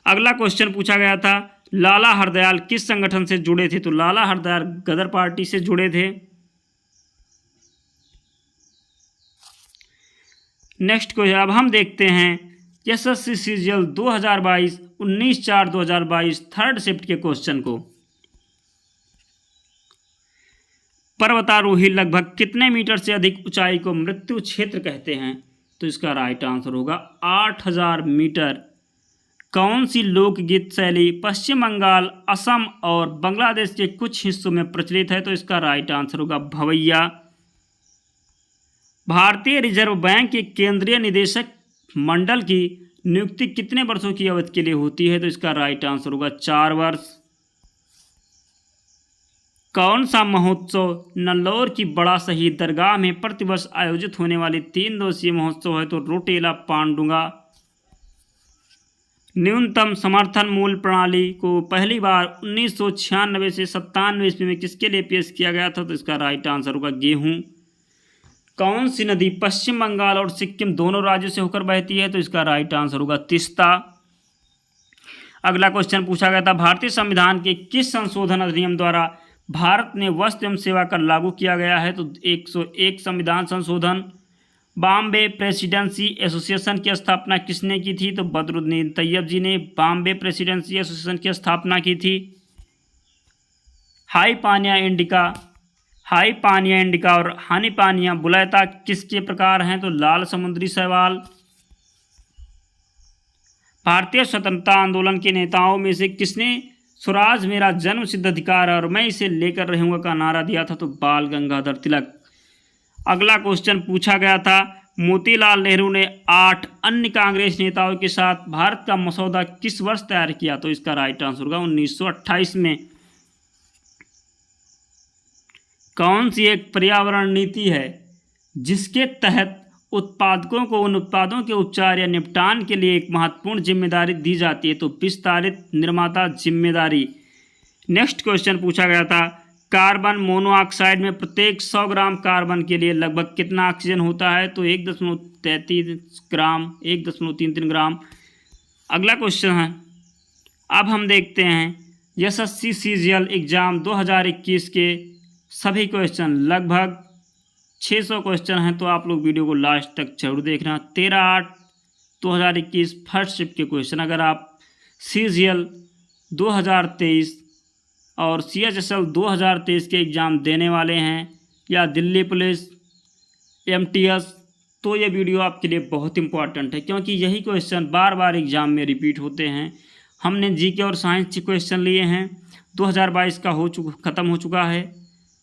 अगला क्वेश्चन पूछा गया था, लाला हरदयाल किस संगठन से जुड़े थे? तो लाला हरदयाल गदर पार्टी से जुड़े थे। नेक्स्ट क्वेश्चन अब हम देखते हैं एसएससी सीजीएल 2022 19/4/2022 थर्ड शिफ्ट के क्वेश्चन को। पर्वतारोही लगभग कितने मीटर से अधिक ऊंचाई को मृत्यु क्षेत्र कहते हैं? तो इसका राइट आंसर होगा 8000 मीटर। कौन सी लोकगीत शैली पश्चिम बंगाल, असम और बांग्लादेश के कुछ हिस्सों में प्रचलित है? तो इसका राइट आंसर होगा भवैया। भारतीय रिजर्व बैंक के केंद्रीय निदेशक मंडल की नियुक्ति कितने वर्षों की अवधि के लिए होती है? तो इसका राइट आंसर होगा 4 वर्ष। कौन सा महोत्सव नल्लौर की बड़ा शहीद दरगाह में प्रतिवर्ष आयोजित होने वाली 3 दिवसीय महोत्सव है? तो रोटेला पांडुगा। न्यूनतम समर्थन मूल्य प्रणाली को पहली बार 1996 से 97 ईस्वी में किसके लिए पेश किया गया था? तो इसका राइट आंसर होगा गेहूं। कौन सी नदी पश्चिम बंगाल और सिक्किम दोनों राज्यों से होकर बहती है? तो इसका राइट आंसर होगा तीस्ता। अगला क्वेश्चन पूछा गया था, भारतीय संविधान के किस संशोधन अधिनियम द्वारा भारत में वस्त्र एवं सेवा कर लागू किया गया है? तो 101 संविधान संशोधन। बॉम्बे प्रेसिडेंसी एसोसिएशन की स्थापना किसने की थी? तो बदरुद्दीन तैयब जी ने बॉम्बे प्रेसिडेंसी एसोसिएशन की स्थापना की थी। हाई पानिया इंडिका और हानी पानिया बुलायता किसके प्रकार हैं? तो लाल समुद्री शैवाल। भारतीय स्वतंत्रता आंदोलन के नेताओं में से किसने स्वराज मेरा जन्म सिद्ध अधिकार और मैं इसे लेकर रहूंगा का नारा दिया था? तो बाल गंगाधर तिलक। अगला क्वेश्चन पूछा गया था, मोतीलाल नेहरू ने 8 अन्य कांग्रेस नेताओं के साथ भारत का मसौदा किस वर्ष तैयार किया? तो इसका राइट आंसर होगा 1928 में। कौन सी एक पर्यावरण नीति है जिसके तहत उत्पादकों को उन उत्पादों के उपचार या निपटान के लिए एक महत्वपूर्ण जिम्मेदारी दी जाती है? तो विस्तारित निर्माता जिम्मेदारी। नेक्स्ट क्वेश्चन पूछा गया था, कार्बन मोनोऑक्साइड में प्रत्येक 100 ग्राम कार्बन के लिए लगभग कितना ऑक्सीजन होता है? तो 1.33 ग्राम, 1.33 ग्राम। अगला क्वेश्चन है, अब हम देखते हैं एसएससी सीजीएल एग्जाम 2021 के सभी क्वेश्चन, लगभग 600 क्वेश्चन हैं, तो आप लोग वीडियो को लास्ट तक जरूर देखना। 13/8/2021 फर्स्ट शिफ्ट के क्वेश्चन, अगर आप सीजीएल 2023 और सीएचएसएल 2023 के एग्ज़ाम देने वाले हैं या दिल्ली पुलिस, एमटीएस, तो ये वीडियो आपके लिए बहुत इंपॉर्टेंट है, क्योंकि यही क्वेश्चन बार बार एग्ज़ाम में रिपीट होते हैं। हमने जीके और साइंस के क्वेश्चन लिए हैं। 2022 का ख़त्म हो चुका है,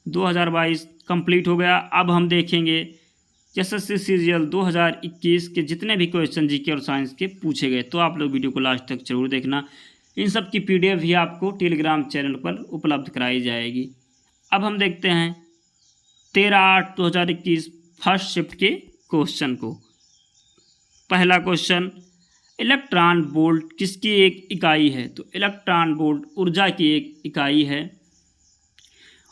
2022 कंप्लीट हो गया। अब हम देखेंगे एसएससी सीजीएल 2021 के जितने भी क्वेश्चन जीके और साइंस के पूछे गए, तो आप लोग वीडियो को लास्ट तक जरूर देखना। इन सब की पीडीएफ भी आपको टेलीग्राम चैनल पर उपलब्ध कराई जाएगी। अब हम देखते हैं 13/8/2021 फर्स्ट शिफ्ट के क्वेश्चन को। पहला क्वेश्चन, इलेक्ट्रॉन वोल्ट किसकी एक इकाई है? तो इलेक्ट्रॉन वोल्ट ऊर्जा की एक इकाई है।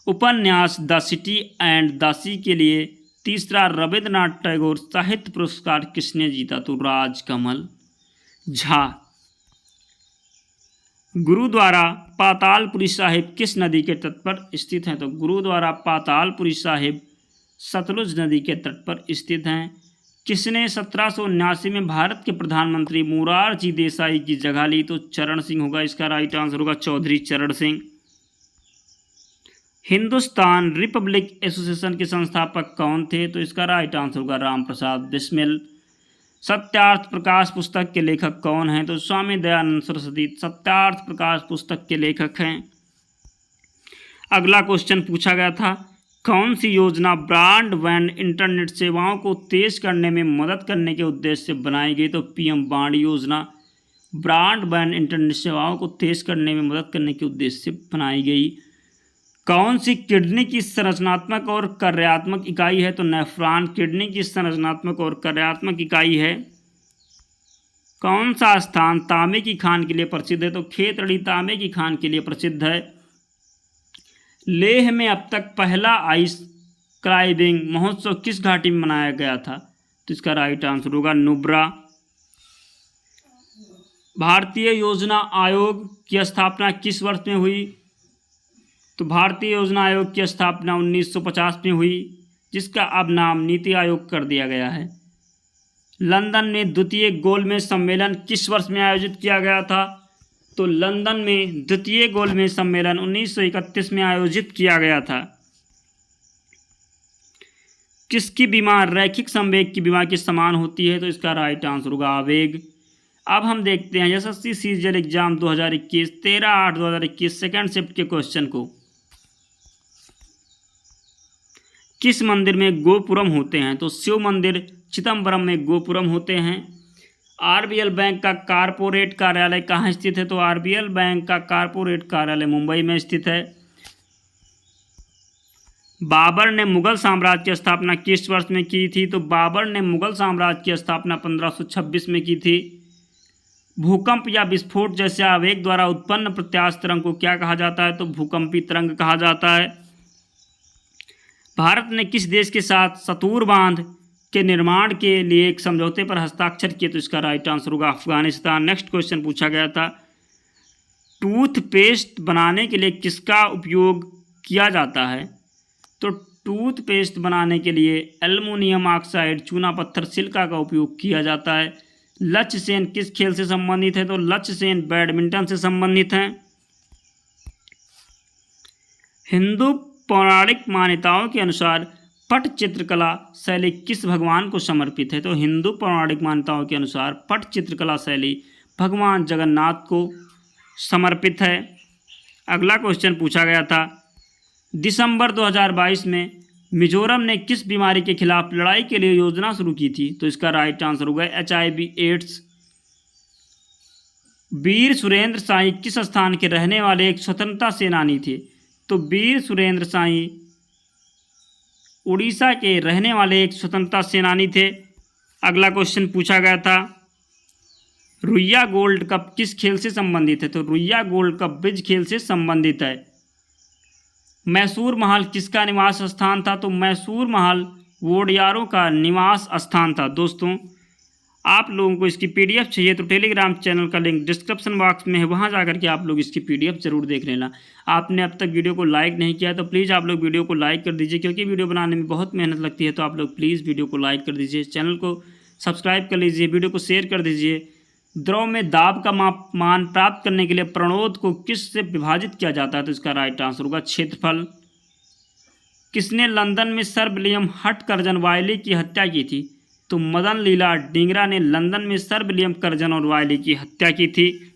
उपन्यास द सिटी एंड द सी के लिए तीसरा रविंद्रनाथ टैगोर साहित्य पुरस्कार किसने जीता? तो राजकमल झा। गुरुद्वारा पातालपुरी साहिब किस नदी के तट पर स्थित हैं? तो गुरुद्वारा पातालपुरी साहिब सतलुज नदी के तट पर स्थित हैं। किसने 1779 में भारत के प्रधानमंत्री मोरारजी देसाई की जगह ली? तो चरण सिंह होगा, इसका राइट आंसर होगा चौधरी चरण सिंह। हिंदुस्तान रिपब्लिक एसोसिएशन के संस्थापक कौन थे? तो इसका राइट आंसर होगा राम प्रसाद बिस्मिल। सत्यार्थ प्रकाश पुस्तक के लेखक कौन हैं? तो स्वामी दयानंद सरस्वती सत्यार्थ प्रकाश पुस्तक के लेखक हैं। अगला क्वेश्चन पूछा गया था, कौन सी योजना ब्रॉडबैंड इंटरनेट सेवाओं को तेज करने में मदद करने के उद्देश्य से बनाई गई? तो पीएम बाढ़ योजना ब्रॉडबैंड इंटरनेट सेवाओं को तेज करने में मदद करने के उद्देश्य से बनाई गई। कौन सी किडनी की संरचनात्मक और कार्यात्मक इकाई है? तो नेफ्रॉन किडनी की संरचनात्मक और कार्यात्मक इकाई है। कौन सा स्थान तांबे की खान के लिए प्रसिद्ध है? तो खेतड़ी तांबे की खान के लिए प्रसिद्ध है। लेह में अब तक पहला आइस क्लाइंबिंग महोत्सव किस घाटी में मनाया गया था? तो इसका राइट आंसर होगा नुब्रा। भारतीय योजना आयोग की स्थापना किस वर्ष में हुई? तो भारतीय योजना आयोग की स्थापना 1950 में हुई, जिसका अब नाम नीति आयोग कर दिया गया है। लंदन में द्वितीय गोलमेज सम्मेलन किस वर्ष में आयोजित किया गया था? तो लंदन में द्वितीय गोलमेज सम्मेलन 1931 में आयोजित किया गया था। किसकी बीमा रैखिक संवेग की बीमा के समान होती है? तो इसका राइट आंसर होगा आवेग। अब हम देखते हैं SSC CGL exam 2021 13/8/2021 second shift के क्वेश्चन को। किस मंदिर में गोपुरम होते हैं? तो शिव मंदिर चिदम्बरम में गोपुरम होते हैं। आरबीएल बैंक का कारपोरेट कार्यालय कहाँ स्थित है? तो आरबीएल बैंक का कारपोरेट कार्यालय मुंबई में स्थित है। बाबर ने मुगल साम्राज्य की स्थापना किस वर्ष में की थी? तो बाबर ने मुगल साम्राज्य की स्थापना 1526 में की थी। भूकंप या विस्फोट जैसे आवेग द्वारा उत्पन्न प्रत्यास्थ तरंग को क्या कहा जाता है? तो भूकंपी तरंग कहा जाता है। भारत ने किस देश के साथ सतूर बांध के निर्माण के लिए एक समझौते पर हस्ताक्षर किए? तो इसका राइट आंसर होगा अफगानिस्तान। नेक्स्ट क्वेश्चन पूछा गया था, टूथपेस्ट बनाने के लिए किसका उपयोग किया जाता है? तो टूथपेस्ट बनाने के लिए एल्युमिनियम ऑक्साइड, चूना पत्थर, सिलिका का उपयोग किया जाता है। लक्ष्य सेन किस खेल से संबंधित है? तो लक्ष्य सेन बैडमिंटन से संबंधित हैं। हिंदू पौराणिक मान्यताओं के अनुसार पट चित्रकला शैली किस भगवान को समर्पित है? तो हिंदू पौराणिक मान्यताओं के अनुसार पट चित्रकला शैली भगवान जगन्नाथ को समर्पित है। अगला क्वेश्चन पूछा गया था, दिसंबर 2022 में मिजोरम ने किस बीमारी के खिलाफ लड़ाई के लिए योजना शुरू की थी? तो इसका राइट आंसर होगा HIV एड्स। वीर सुरेंद्र साई किस स्थान के रहने वाले एक स्वतंत्रता सेनानी थे? तो वीर सुरेंद्र साई उड़ीसा के रहने वाले एक स्वतंत्रता सेनानी थे। अगला क्वेश्चन पूछा गया था, रुइया गोल्ड कप किस खेल से संबंधित है? तो रुइया गोल्ड कप ब्रिज खेल से संबंधित है। मैसूर महल किसका निवास स्थान था? तो मैसूर महल वोडियारों का निवास स्थान था। दोस्तों, आप लोगों को इसकी PDF चाहिए तो टेलीग्राम चैनल का लिंक डिस्क्रिप्शन बॉक्स में है, वहां जाकर के आप लोग इसकी PDF जरूर देख लेना। आपने अब तक वीडियो को लाइक नहीं किया तो प्लीज़ आप लोग वीडियो को लाइक कर दीजिए, क्योंकि वीडियो बनाने में बहुत मेहनत लगती है। तो आप लोग प्लीज़ वीडियो को लाइक कर दीजिए, चैनल को सब्सक्राइब कर लीजिए, वीडियो को शेयर कर दीजिए। द्रव में दाब का मान प्राप्त करने के लिए प्रणोद को किस से विभाजित किया जाता है? तो इसका राइट आंसर होगा क्षेत्रफल। किसने लंदन में सर विलियम हटकर्जन वायली की हत्या की थी? तो मदन लीला डिंगरा ने लंदन में सर विलियम कर्जन और वायली की हत्या की थी।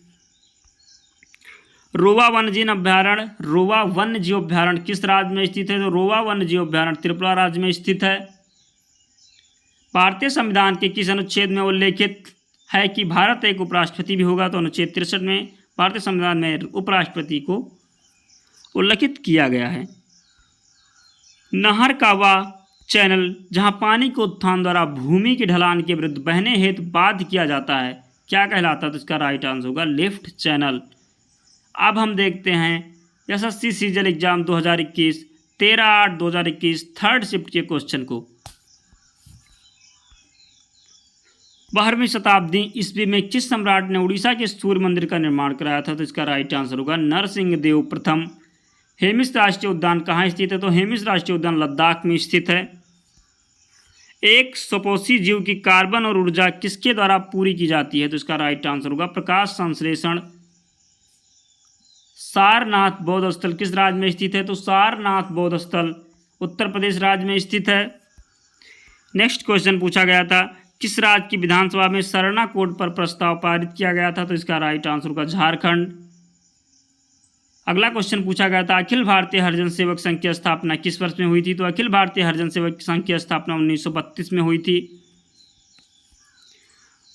रोवा वन्यजीव अभ्यारण्य किस राज्य में स्थित है? तो रोवा वन्यजीव अभ्यारण्य त्रिपुरा राज्य में स्थित है। भारतीय संविधान के किस अनुच्छेद में उल्लेखित है कि भारत एक उपराष्ट्रपति भी होगा? तो अनुच्छेद 63 में भारतीय संविधान में उपराष्ट्रपति को उल्लेखित किया गया है। नहर का वह चैनल जहां पानी के उत्थान द्वारा भूमि की ढलान के विरुद्ध बहने हेतु बाध्य किया जाता है क्या कहलाता है? तो इसका राइट आंसर होगा लिफ्ट चैनल। अब हम देखते हैं SSC CGL exam 2021 13/8/2021 third shift के क्वेश्चन को। 12वीं शताब्दी ईस्वी में किस सम्राट ने उड़ीसा के सूर्य मंदिर का निर्माण कराया था? तो इसका राइट आंसर होगा नरसिंह देव प्रथम। हेमिस राष्ट्रीय उद्यान कहाँ स्थित है? तो हेमिस राष्ट्रीय उद्यान लद्दाख में स्थित है। एक स्वपोषी जीव की कार्बन और ऊर्जा किसके द्वारा पूरी की जाती है? तो इसका राइट आंसर होगा प्रकाश संश्लेषण। सारनाथ बौद्ध स्थल किस राज्य में स्थित है? तो सारनाथ बौद्ध स्थल उत्तर प्रदेश राज्य में स्थित है। नेक्स्ट क्वेश्चन पूछा गया था, किस राज्य की विधानसभा में सरना कोड पर प्रस्ताव पारित किया गया था? तो इसका राइट आंसर होगा झारखंड। अगला क्वेश्चन पूछा गया था, अखिल भारतीय हरिजन सेवक संघ की स्थापना किस वर्ष में हुई थी? तो अखिल भारतीय हरिजन सेवक संघ की स्थापना 1932 में हुई थी।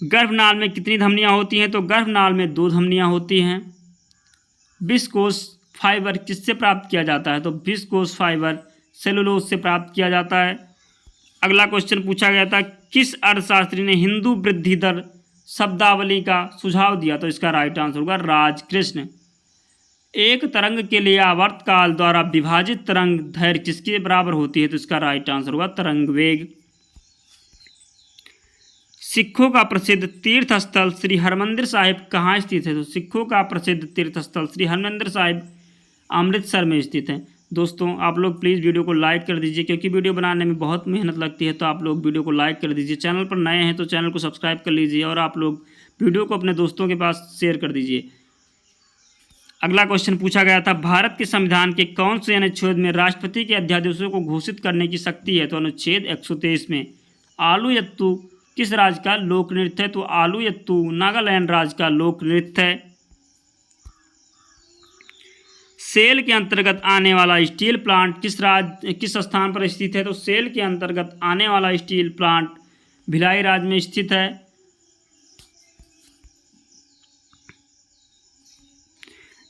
गर्भनाल में कितनी धमनियां होती हैं? तो गर्भनाल में 2 धमनियां होती हैं। विस्कोस फाइबर किससे प्राप्त किया जाता है? तो विस्कोस फाइबर सेलुलोज से प्राप्त किया जाता है। अगला क्वेश्चन पूछा गया था, किस अर्थशास्त्री ने हिंदू वृद्धि दर शब्दावली का सुझाव दिया? तो इसका राइट आंसर होगा राजकृष्ण। एक तरंग के लिए आवर्तकाल द्वारा विभाजित तरंग दैर्घ्य किसके बराबर होती है? तो इसका राइट आंसर होगा तरंग वेग। सिखों का प्रसिद्ध तीर्थ स्थल श्री हरमंदिर साहिब कहाँ स्थित है? तो सिखों का प्रसिद्ध तीर्थ स्थल श्री हरमंदिर साहिब अमृतसर में स्थित है। दोस्तों, आप लोग प्लीज़ वीडियो को लाइक कर दीजिए, क्योंकि वीडियो बनाने में बहुत मेहनत लगती है। तो आप लोग वीडियो को लाइक कर दीजिए, चैनल पर नए हैं तो चैनल को सब्सक्राइब कर लीजिए, और आप लोग वीडियो को अपने दोस्तों के पास शेयर कर दीजिए। अगला क्वेश्चन पूछा गया था, भारत के संविधान के कौन से अनुच्छेद में राष्ट्रपति के अध्यादेशों को घोषित करने की शक्ति है? तो अनुच्छेद 123 में। आलू यत्तु किस राज्य का लोक नृत्य है? तो आलू यत्तू नागालैंड राज्य का लोक नृत्य है। सेल के अंतर्गत आने वाला स्टील प्लांट किस स्थान पर स्थित है? तो सेल के अंतर्गत आने वाला स्टील प्लांट भिलाई राज्य में स्थित है।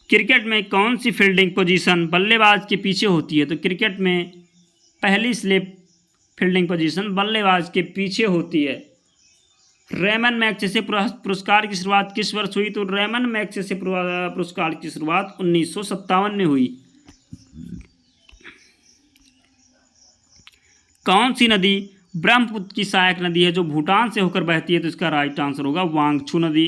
क्रिकेट में कौन सी फील्डिंग पोजीशन बल्लेबाज के पीछे होती है? तो क्रिकेट में पहली स्लिप फील्डिंग पोजीशन बल्लेबाज के पीछे होती है। रेमन मैग्सेसे पुरस्कार की शुरुआत किस वर्ष हुई? तो रेमन मैग्सेसे पुरस्कार की शुरुआत 1957 में हुई। कौन सी नदी ब्रह्मपुत्र की सहायक नदी है जो भूटान से होकर बहती है? तो इसका राइट आंसर होगा वांगछू नदी।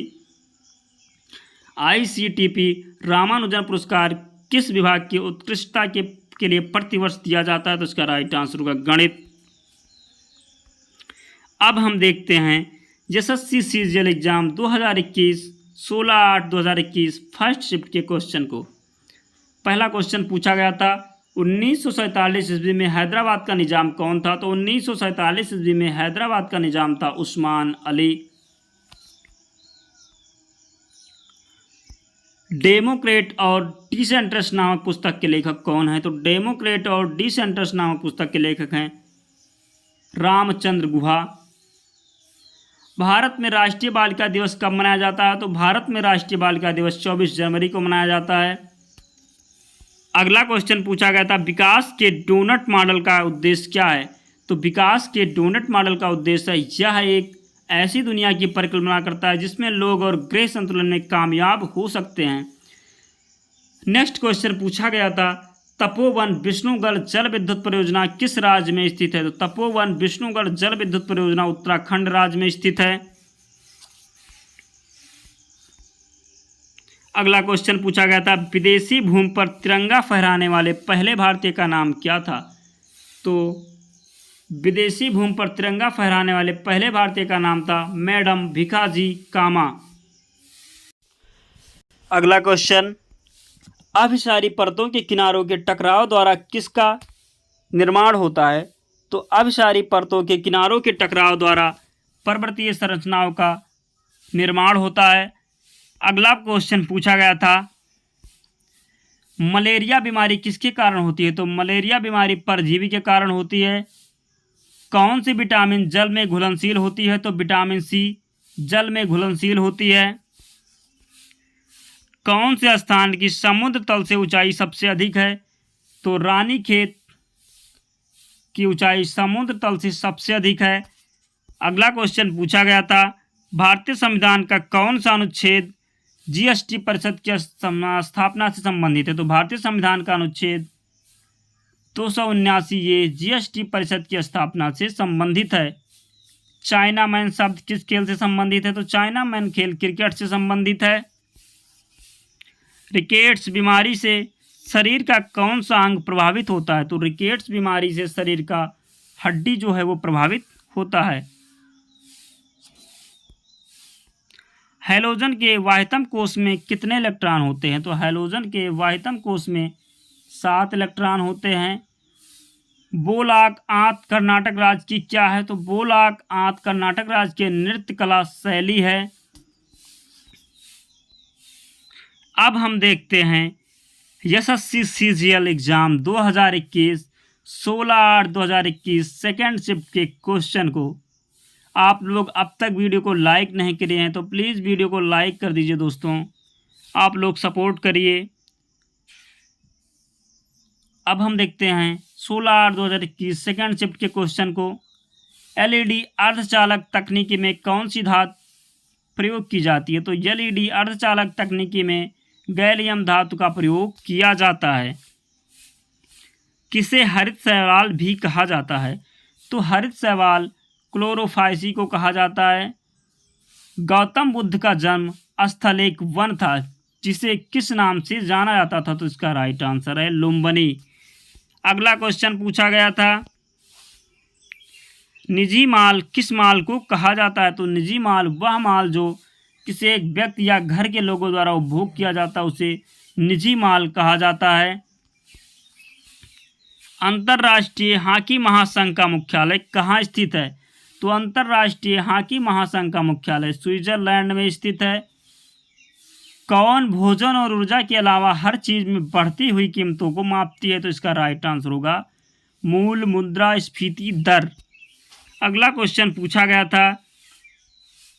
ICTP रामानुजन पुरस्कार किस विभाग की उत्कृष्टता के लिए प्रतिवर्ष दिया जाता है? तो इसका राइट आंसर होगा गणित। अब हम देखते हैं यशस्वी सीजीएल एग्जाम 2021 16/8/2021 फर्स्ट शिफ्ट के क्वेश्चन को। पहला क्वेश्चन पूछा गया था 1947 ईस्वी में हैदराबाद का निजाम कौन था? तो 1947 ईस्वी में हैदराबाद का निजाम था उस्मान अली। डेमोक्रेट और डिसेंट्रस्ट नामक पुस्तक के लेखक कौन हैं? तो डेमोक्रेट और डिसेंट्रस्ट नामक पुस्तक के लेखक हैं रामचंद्र गुहा। भारत में राष्ट्रीय बालिका दिवस कब मनाया जाता है? तो भारत में राष्ट्रीय बालिका दिवस 24 जनवरी को मनाया जाता है। अगला क्वेश्चन पूछा गया था विकास के डोनट मॉडल का उद्देश्य क्या है? तो विकास के डोनट मॉडल का उद्देश्य है यह एक ऐसी दुनिया की परिकल्पना करता है जिसमें लोग और ग्रह संतुलन में कामयाब हो सकते हैं। नेक्स्ट क्वेश्चन पूछा गया था तपोवन विष्णुगढ़ जल विद्युत परियोजना किस राज्य में स्थित है? तो तपोवन विष्णुगढ़ जल विद्युत परियोजना उत्तराखंड राज्य में स्थित है। अगला क्वेश्चन पूछा गया था विदेशी भूमि पर तिरंगा फहराने वाले पहले भारतीय का नाम क्या था? तो विदेशी भूमि पर तिरंगा फहराने वाले पहले भारतीय का नाम था मैडम भिखाजी कामा। अगला क्वेश्चन अभिसारी परतों के किनारों के टकराव द्वारा किसका निर्माण होता है? तो अभिसारी परतों के किनारों के टकराव द्वारा पर्वतीय संरचनाओं का निर्माण होता है। अगला क्वेश्चन पूछा गया था मलेरिया बीमारी किसके कारण होती है? तो मलेरिया बीमारी परजीवी के कारण होती है। कौन सी विटामिन जल में घुलनशील होती है? तो विटामिन सी जल में घुलनशील होती है। कौन से स्थान की समुद्र तल से ऊंचाई सबसे अधिक है? तो रानीखेत की ऊंचाई समुद्र तल से सबसे अधिक है। अगला क्वेश्चन पूछा गया था भारतीय संविधान का कौन सा अनुच्छेद जीएसटी परिषद की स्थापना से संबंधित है? तो भारतीय संविधान का अनुच्छेद 279 ये जीएसटी परिषद की स्थापना से संबंधित है। चाइना मैन शब्द किस खेल से संबंधित है? तो चाइना मैन खेल क्रिकेट से संबंधित है। रिकेट्स बीमारी से शरीर का कौन सा अंग प्रभावित होता है? तो रिकेट्स बीमारी से शरीर का हड्डी जो है वो प्रभावित होता है। हैलोजन के वाहितम कोष में कितने इलेक्ट्रॉन होते हैं? तो हैलोजन के वाहितम कोष में 7 इलेक्ट्रॉन होते हैं। बोलाक आंत कर्नाटक राज्य की क्या है? तो बोलाक आंत कर्नाटक राज्य के नृत्य कला शैली है। अब हम देखते हैं यशस्वी सीजीएल एग्जाम 2021 16/8/2021 सेकेंड शिफ्ट के क्वेश्चन को। आप लोग अब तक वीडियो को लाइक नहीं करे हैं तो प्लीज़ वीडियो को लाइक कर दीजिए दोस्तों, आप लोग सपोर्ट करिए। अब हम देखते हैं 16/8/2021 सेकेंड शिफ्ट के क्वेश्चन को। एलईडी अर्धचालक तकनीकी में कौन सी धातु प्रयोग की जाती है? तो एलईडी अर्धचालक तकनीकी में गैलियम धातु का प्रयोग किया जाता है। किसे हरित शैवाल भी कहा जाता है? तो हरित शैवाल क्लोरोफाइसी को कहा जाता है। गौतम बुद्ध का जन्म स्थल एक वन था जिसे किस नाम से जाना जाता था? तो इसका राइट आंसर है लुम्बिनी। अगला क्वेश्चन पूछा गया था निजी माल किस माल को कहा जाता है? तो निजी माल वह माल जो किसी एक व्यक्ति या घर के लोगों द्वारा उपभोग किया जाता है उसे निजी माल कहा जाता है। अंतर्राष्ट्रीय हॉकी महासंघ का मुख्यालय कहाँ स्थित है? तो अंतर्राष्ट्रीय हॉकी महासंघ का मुख्यालय स्विट्जरलैंड में स्थित है। कौन भोजन और ऊर्जा के अलावा हर चीज में बढ़ती हुई कीमतों को मापती है? तो इसका राइट आंसर होगा मूल मुद्रास्फीति दर। अगला क्वेश्चन पूछा गया था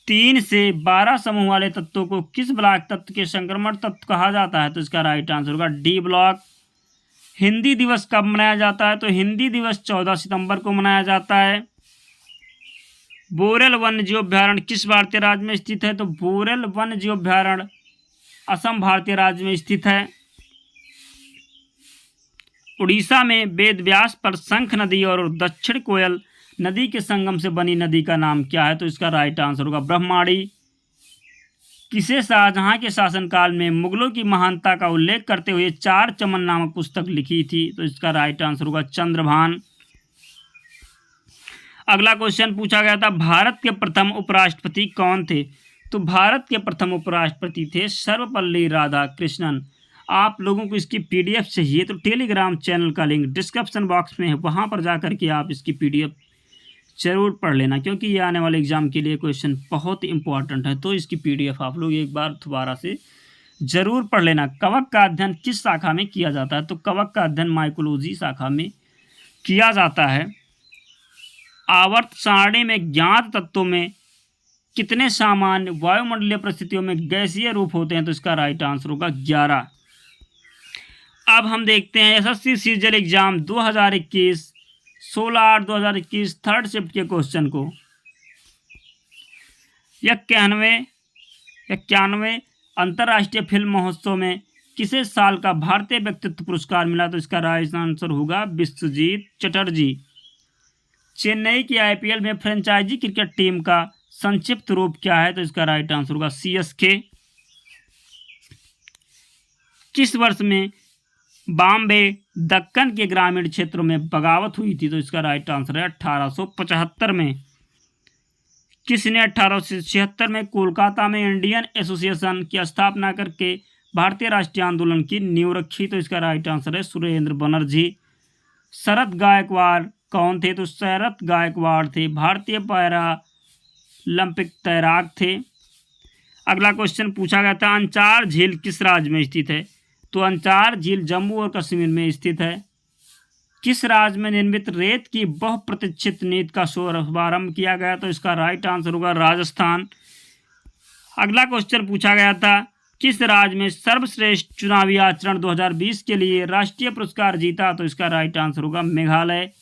3 से 12 समूह वाले तत्वों को किस ब्लॉक तत्व के संक्रमण तत्व कहा जाता है? तो इसका राइट आंसर होगा डी ब्लॉक। हिंदी दिवस कब मनाया जाता है? तो हिंदी दिवस 14 सितंबर को मनाया जाता है। बोरेल वन्यजीव अभ्यारण्य किस भारतीय राज्य में स्थित है? तो बोरेल वन्यजीव अभ्यारण्य असम भारतीय राज्य में स्थित है। उड़ीसा में वेदव्यास पर शंख नदी और दक्षिण कोयल नदी के संगम से बनी नदी का नाम क्या है? तो इसका राइट आंसर होगा ब्रह्माणी। किसे शाहजहां के शासनकाल में मुगलों की महानता का उल्लेख करते हुए 4 चमन नामक पुस्तक लिखी थी? तो इसका राइट आंसर होगा चंद्रभान। अगला क्वेश्चन पूछा गया था भारत के प्रथम उपराष्ट्रपति कौन थे? तो भारत के प्रथम उपराष्ट्रपति थे सर्वपल्ली राधाकृष्णन। आप लोगों को इसकी पीडीएफ चाहिए तो टेलीग्राम चैनल का लिंक डिस्क्रिप्शन बॉक्स में है, वहां पर जाकर के आप इसकी पीडीएफ जरूर पढ़ लेना, क्योंकि ये आने वाले एग्जाम के लिए क्वेश्चन बहुत इंपॉर्टेंट है। तो इसकी पीडीएफ आप लोग एक बार दोबारा से जरूर पढ़ लेना। कवक का अध्ययन किस शाखा में किया जाता है? तो कवक का अध्ययन माइकोलॉजी शाखा में किया जाता है। आवर्त सारणी में ज्ञात तत्वों में कितने सामान्य वायुमंडलीय परिस्थितियों में गैसीय रूप होते हैं? तो इसका राइट आंसर होगा 11। अब हम देखते हैं SSC CGL exam 2021 16/8/2021 third shift के क्वेश्चन को। 91 अंतर्राष्ट्रीय फिल्म महोत्सव में किसे साल का भारतीय व्यक्तित्व पुरस्कार मिला? तो इसका राइट आंसर होगा विश्वजीत चटर्जी। चेन्नई की आईपीएल में फ्रेंचाइजी क्रिकेट टीम का संक्षिप्त रूप क्या है? तो इसका राइट आंसर होगा सीएसके। किस वर्ष में बॉम्बे दक्कन के ग्रामीण क्षेत्रों में बगावत हुई थी? तो इसका राइट आंसर है 1875 में। किसने 1876 में कोलकाता में इंडियन एसोसिएशन की स्थापना करके भारतीय राष्ट्रीय आंदोलन की नींव रखी? तो इसका राइट आंसर है सुरेंद्र बनर्जी। शरद गायकवाड़ कौन थे? तो शरद गायकवाड़ थे भारतीय पैरालंपिक तैराक थे। अगला क्वेश्चन पूछा गया था अंचार झील किस राज्य में स्थित है? तो अंचार झील जम्मू और कश्मीर में स्थित है। किस राज्य में निर्मित रेत की बहुप्रतीक्षित नीति का शुभारंभ किया गया? तो इसका राइट आंसर होगा राजस्थान। अगला क्वेश्चन पूछा गया था किस राज्य में सर्वश्रेष्ठ चुनावी आचरण 2020 के लिए राष्ट्रीय पुरस्कार जीता? तो इसका राइट आंसर होगा मेघालय।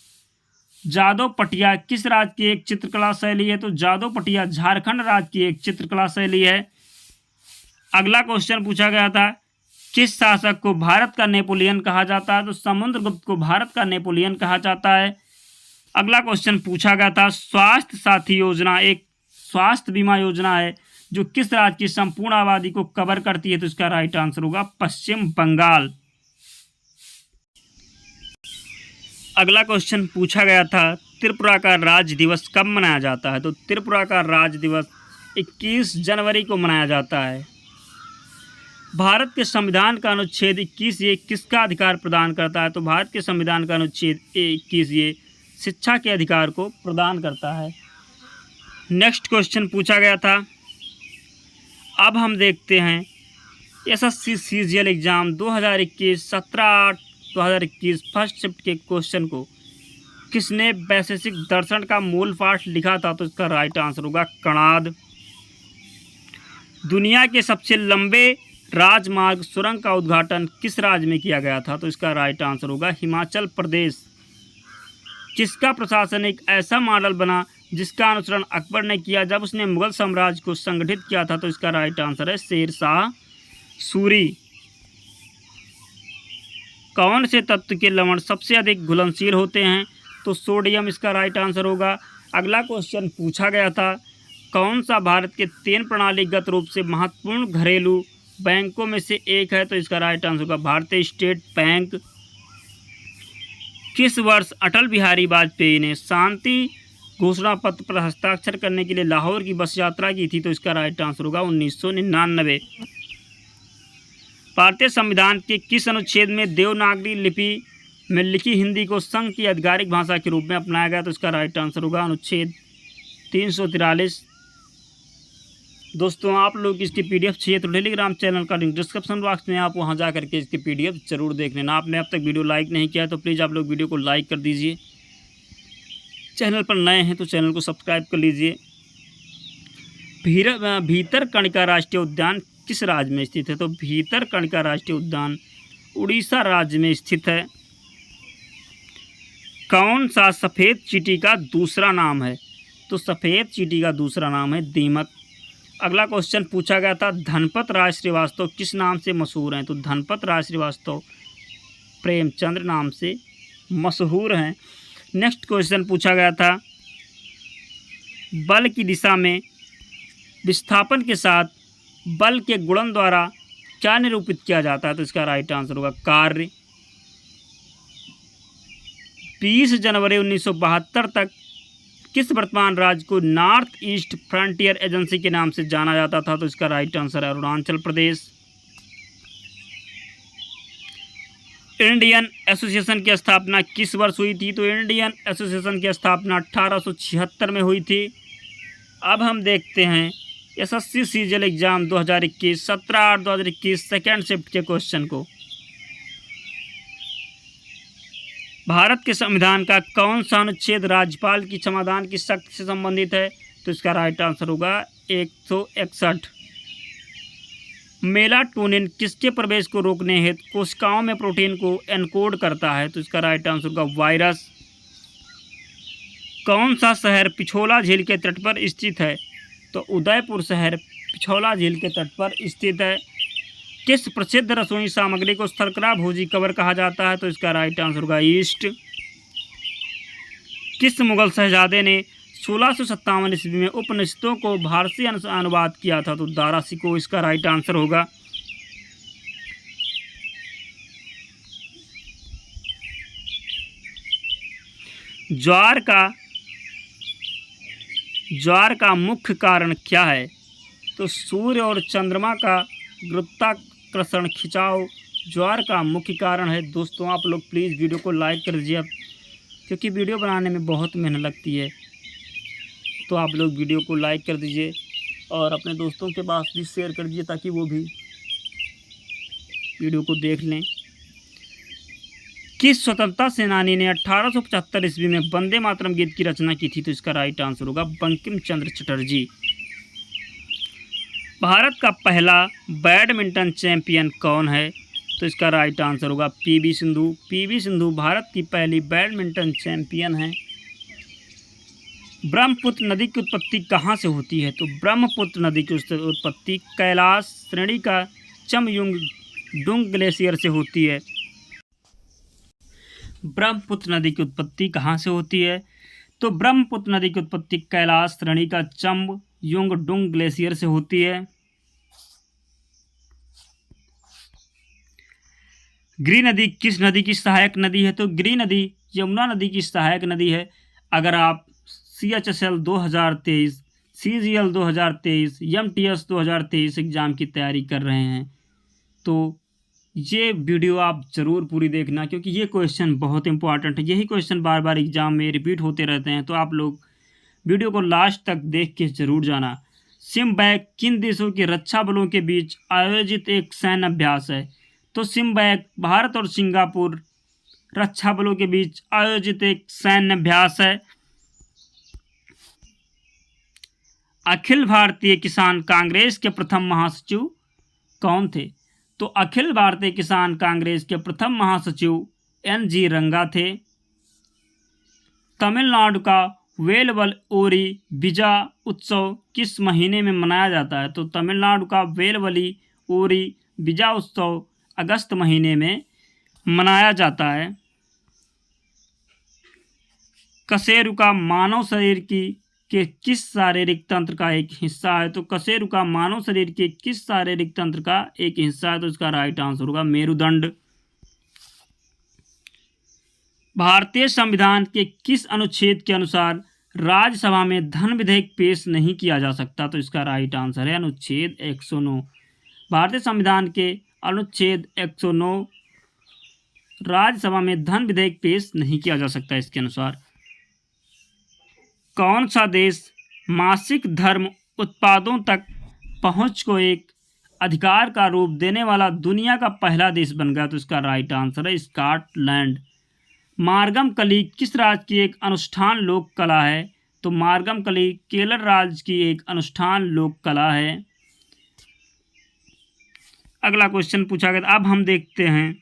जादव पटिया किस राज्य की एक चित्रकला शैली है? तो जादव पटिया झारखंड राज्य की एक चित्रकला शैली है। अगला क्वेश्चन पूछा गया था किस शासक को भारत का नेपोलियन कहा जाता है? तो समुद्रगुप्त को भारत का नेपोलियन कहा जाता है। अगला क्वेश्चन पूछा गया था स्वास्थ्य साथी योजना एक स्वास्थ्य बीमा योजना है जो किस राज्य की संपूर्ण आबादी को कवर करती है? तो इसका राइट आंसर होगा पश्चिम बंगाल। अगला क्वेश्चन पूछा गया था त्रिपुरा का राज्य दिवस कब मनाया जाता है? तो त्रिपुरा का राज्य दिवस 21 जनवरी को मनाया जाता है। भारत के संविधान का अनुच्छेद 21 ये किसका अधिकार प्रदान करता है? तो भारत के संविधान का अनुच्छेद 21 ये शिक्षा के अधिकार को प्रदान करता है। नेक्स्ट क्वेश्चन पूछा गया था अब हम देखते हैं SSC CGL exam 2021 17/8/2021 first shift के क्वेश्चन को किसने वैशेषिक दर्शन का मूल पाठ लिखा था? तो इसका राइट आंसर होगा कणाद। दुनिया के सबसे लंबे राजमार्ग सुरंग का उद्घाटन किस राज्य में किया गया था? तो इसका राइट आंसर होगा हिमाचल प्रदेश। किसका प्रशासन एक ऐसा मॉडल बना जिसका अनुसरण अकबर ने किया जब उसने मुगल साम्राज्य को संगठित किया था? तो इसका राइट आंसर है शेर शाह सूरी। कौन से तत्व के लवण सबसे अधिक घुलनशील होते हैं? तो सोडियम इसका राइट आंसर होगा। अगला क्वेश्चन पूछा गया था कौन सा भारत के 3 प्रणालीगत रूप से महत्वपूर्ण घरेलू बैंकों में से एक है? तो इसका राइट आंसर होगा भारतीय स्टेट बैंक। किस वर्ष अटल बिहारी वाजपेयी ने शांति घोषणा पत्र पर हस्ताक्षर करने के लिए लाहौर की बस यात्रा की थी? तो इसका राइट आंसर होगा 1999। भारतीय संविधान के किस अनुच्छेद में देवनागरी लिपि में लिखी हिंदी को संघ की आधिकारिक भाषा के रूप में अपनाया गया? तो इसका राइट आंसर होगा अनुच्छेद 343। दोस्तों आप लोग इसकी पीडीएफ चाहिए तो टेलीग्राम चैनल का लिंक डिस्क्रिप्शन बॉक्स में, आप वहां जा करके इसकी पीडीएफ ज़रूर देख लेना। आपने अब तक वीडियो लाइक नहीं किया तो प्लीज़ आप लोग वीडियो को लाइक कर दीजिए। चैनल पर नए हैं तो चैनल को सब्सक्राइब कर लीजिए। भीतरकनिका राष्ट्रीय उद्यान किस राज्य में स्थित है? तो भीतरकनिका राष्ट्रीय उद्यान उड़ीसा राज्य में स्थित है। कौन सा सफ़ेद चींटी का दूसरा नाम है? तो सफ़ेद चींटी का दूसरा नाम है दीमक। अगला क्वेश्चन पूछा गया था, धनपत राय श्रीवास्तव किस नाम से मशहूर हैं? तो धनपत राय श्रीवास्तव प्रेमचंद्र नाम से मशहूर हैं। नेक्स्ट क्वेश्चन पूछा गया था, बल की दिशा में विस्थापन के साथ बल के गुणन द्वारा क्या निरूपित किया जाता है? तो इसका राइट आंसर होगा कार्य। 20 जनवरी 1972 तक किस वर्तमान राज्य को नॉर्थ ईस्ट फ्रंटियर एजेंसी के नाम से जाना जाता था? तो इसका राइट आंसर है अरुणाचल प्रदेश। इंडियन एसोसिएशन की स्थापना किस वर्ष हुई थी? तो इंडियन एसोसिएशन की स्थापना 1876 में हुई थी। अब हम देखते हैं SSC CGL exam 2021 17/8/2021 second shift के क्वेश्चन को। भारत के संविधान का कौन सा अनुच्छेद राज्यपाल की क्षमादान की शक्ति से संबंधित है? तो इसका राइट आंसर होगा 161। मेलाटोनिन किसके प्रवेश को रोकने हेतु कोशिकाओं में प्रोटीन को एनकोड करता है? तो इसका राइट आंसर होगा वायरस। कौन सा शहर पिछोला झील के तट पर स्थित है? तो उदयपुर शहर पिछोला झील के तट पर स्थित है। किस प्रसिद्ध रसोई सामग्री को शर्करा भोजी कवर कहा जाता है? तो इसका राइट आंसर होगा ईस्ट। किस मुगल शहजादे ने 1657 ईस्वी में उपनिषदों को फारसी अनुवाद किया था? तो दारा शिकोह इसका राइट आंसर होगा। ज्वार का मुख्य कारण क्या है? तो सूर्य और चंद्रमा का गुरुत्वाकर्षण खिंचाव ज्वार का मुख्य कारण है। दोस्तों आप लोग प्लीज़ वीडियो को लाइक कर दीजिए, क्योंकि वीडियो बनाने में बहुत मेहनत लगती है। तो आप लोग वीडियो को लाइक कर दीजिए और अपने दोस्तों के पास भी शेयर कर दीजिए ताकि वो भी वीडियो को देख लें। किस स्वतंत्रता सेनानी ने 1875 ईस्वी में वंदे मातरम गीत की रचना की थी? तो इसका राइट आंसर होगा बंकिम चंद्र चटर्जी। भारत का पहला बैडमिंटन चैंपियन कौन है? तो इसका राइट आंसर होगा पीवी सिंधु। पीवी सिंधु भारत की पहली बैडमिंटन चैंपियन है। ब्रह्मपुत्र नदी की उत्पत्ति कहाँ से होती है? तो ब्रह्मपुत्र नदी की उत्पत्ति कैलाश श्रेणी का चमयुंगडुंग ग्लेशियर से होती है। ब्रह्मपुत्र नदी की उत्पत्ति कहाँ से होती है? तो ब्रह्मपुत्र नदी की उत्पत्ति कैलाश श्रेणी का चमयुंगडुंग ग्लेशियर से होती है। गिरि नदी किस नदी की सहायक नदी है? तो गिरि नदी यमुना नदी की सहायक नदी है। अगर आप CHSL 2023, CGL 2023, MTS 2023 एग्ज़ाम की तैयारी कर रहे हैं तो ये वीडियो आप ज़रूर पूरी देखना, क्योंकि ये क्वेश्चन बहुत इंपॉर्टेंट है। यही क्वेश्चन बार बार एग्ज़ाम में रिपीट होते रहते हैं, तो आप लोग वीडियो को लास्ट तक देख के ज़रूर जाना। सिम्बैक किन देशों के रक्षा बलों के बीच आयोजित एक सैन्य अभ्यास है? तो सिम्बैक भारत और सिंगापुर रक्षा बलों के बीच आयोजित एक सैन्य अभ्यास है। अखिल भारतीय किसान कांग्रेस के प्रथम महासचिव कौन थे? तो अखिल भारतीय किसान कांग्रेस के प्रथम महासचिव NG रंगा थे। तमिलनाडु का वेलवल ओरी बिजा उत्सव किस महीने में मनाया जाता है? तो तमिलनाडु का वेलवली ओरी बिजा उत्सव अगस्त महीने में मनाया जाता है। कशेरुका मानव शरीर के किस शारीरिक तंत्र का एक हिस्सा है? तो कशेरुका मानव शरीर के किस शारीरिक तंत्र का एक हिस्सा है? तो इसका राइट आंसर होगा मेरुदंड। भारतीय संविधान के किस अनुच्छेद के अनुसार राज्यसभा में धन विधेयक पेश नहीं किया जा सकता? तो इसका राइट आंसर है अनुच्छेद 109। भारतीय संविधान के अनुच्छेद 109 राज्यसभा में धन विधेयक पेश नहीं किया जा सकता। इसके अनुसार कौन सा देश मासिक धर्म उत्पादों तक पहुंच को एक अधिकार का रूप देने वाला दुनिया का पहला देश बन गया। तो इसका राइट आंसर है स्कॉटलैंड। मार्गम कली किस राज्य की एक अनुष्ठान लोक कला है? तो मार्गम कली केरल राज्य की एक अनुष्ठान लोक कला है। अगला क्वेश्चन पूछा गया। अब हम देखते हैं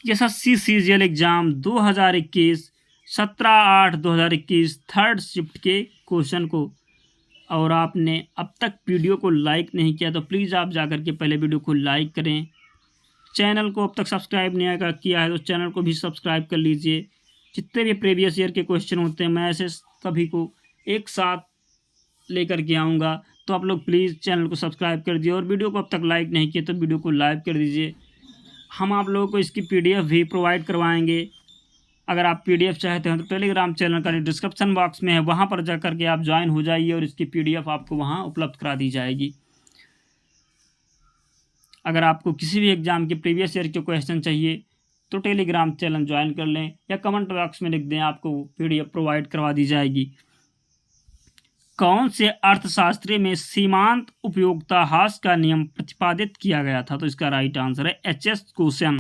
SSC CGL exam 2021 17/8/2021 third shift के क्वेश्चन को, और आपने अब तक वीडियो को लाइक नहीं किया तो प्लीज़ आप जाकर के पहले वीडियो को लाइक करें। चैनल को अब तक सब्सक्राइब नहीं किया है तो चैनल को भी सब्सक्राइब कर लीजिए। जितने भी प्रीवियस ईयर के क्वेश्चन होते हैं मैं ऐसे सभी को एक साथ लेकर के आऊँगा, तो आप लोग प्लीज़ चैनल को सब्सक्राइब कर दीजिए और वीडियो को अब तक लाइक नहीं किया तो वीडियो को लाइक कर दीजिए। हम आप लोगों को इसकी PDF भी प्रोवाइड करवाएंगे। अगर आप PDF चाहते हैं तो टेलीग्राम चैनल का डिस्क्रिप्शन बॉक्स में है, वहाँ पर जा कर के आप ज्वाइन हो जाइए और इसकी PDF आपको वहाँ उपलब्ध करा दी जाएगी। अगर आपको किसी भी एग्ज़ाम के प्रीवियस ईयर के क्वेश्चन चाहिए तो टेलीग्राम चैनल ज्वाइन कर लें या कमेंट बॉक्स में लिख दें, आपको PDF प्रोवाइड करवा दी जाएगी। कौन से अर्थशास्त्री में सीमांत उपयोगिता ह्रास का नियम प्रतिपादित किया गया था? तो इसका राइट आंसर है HS क्वेश्चन।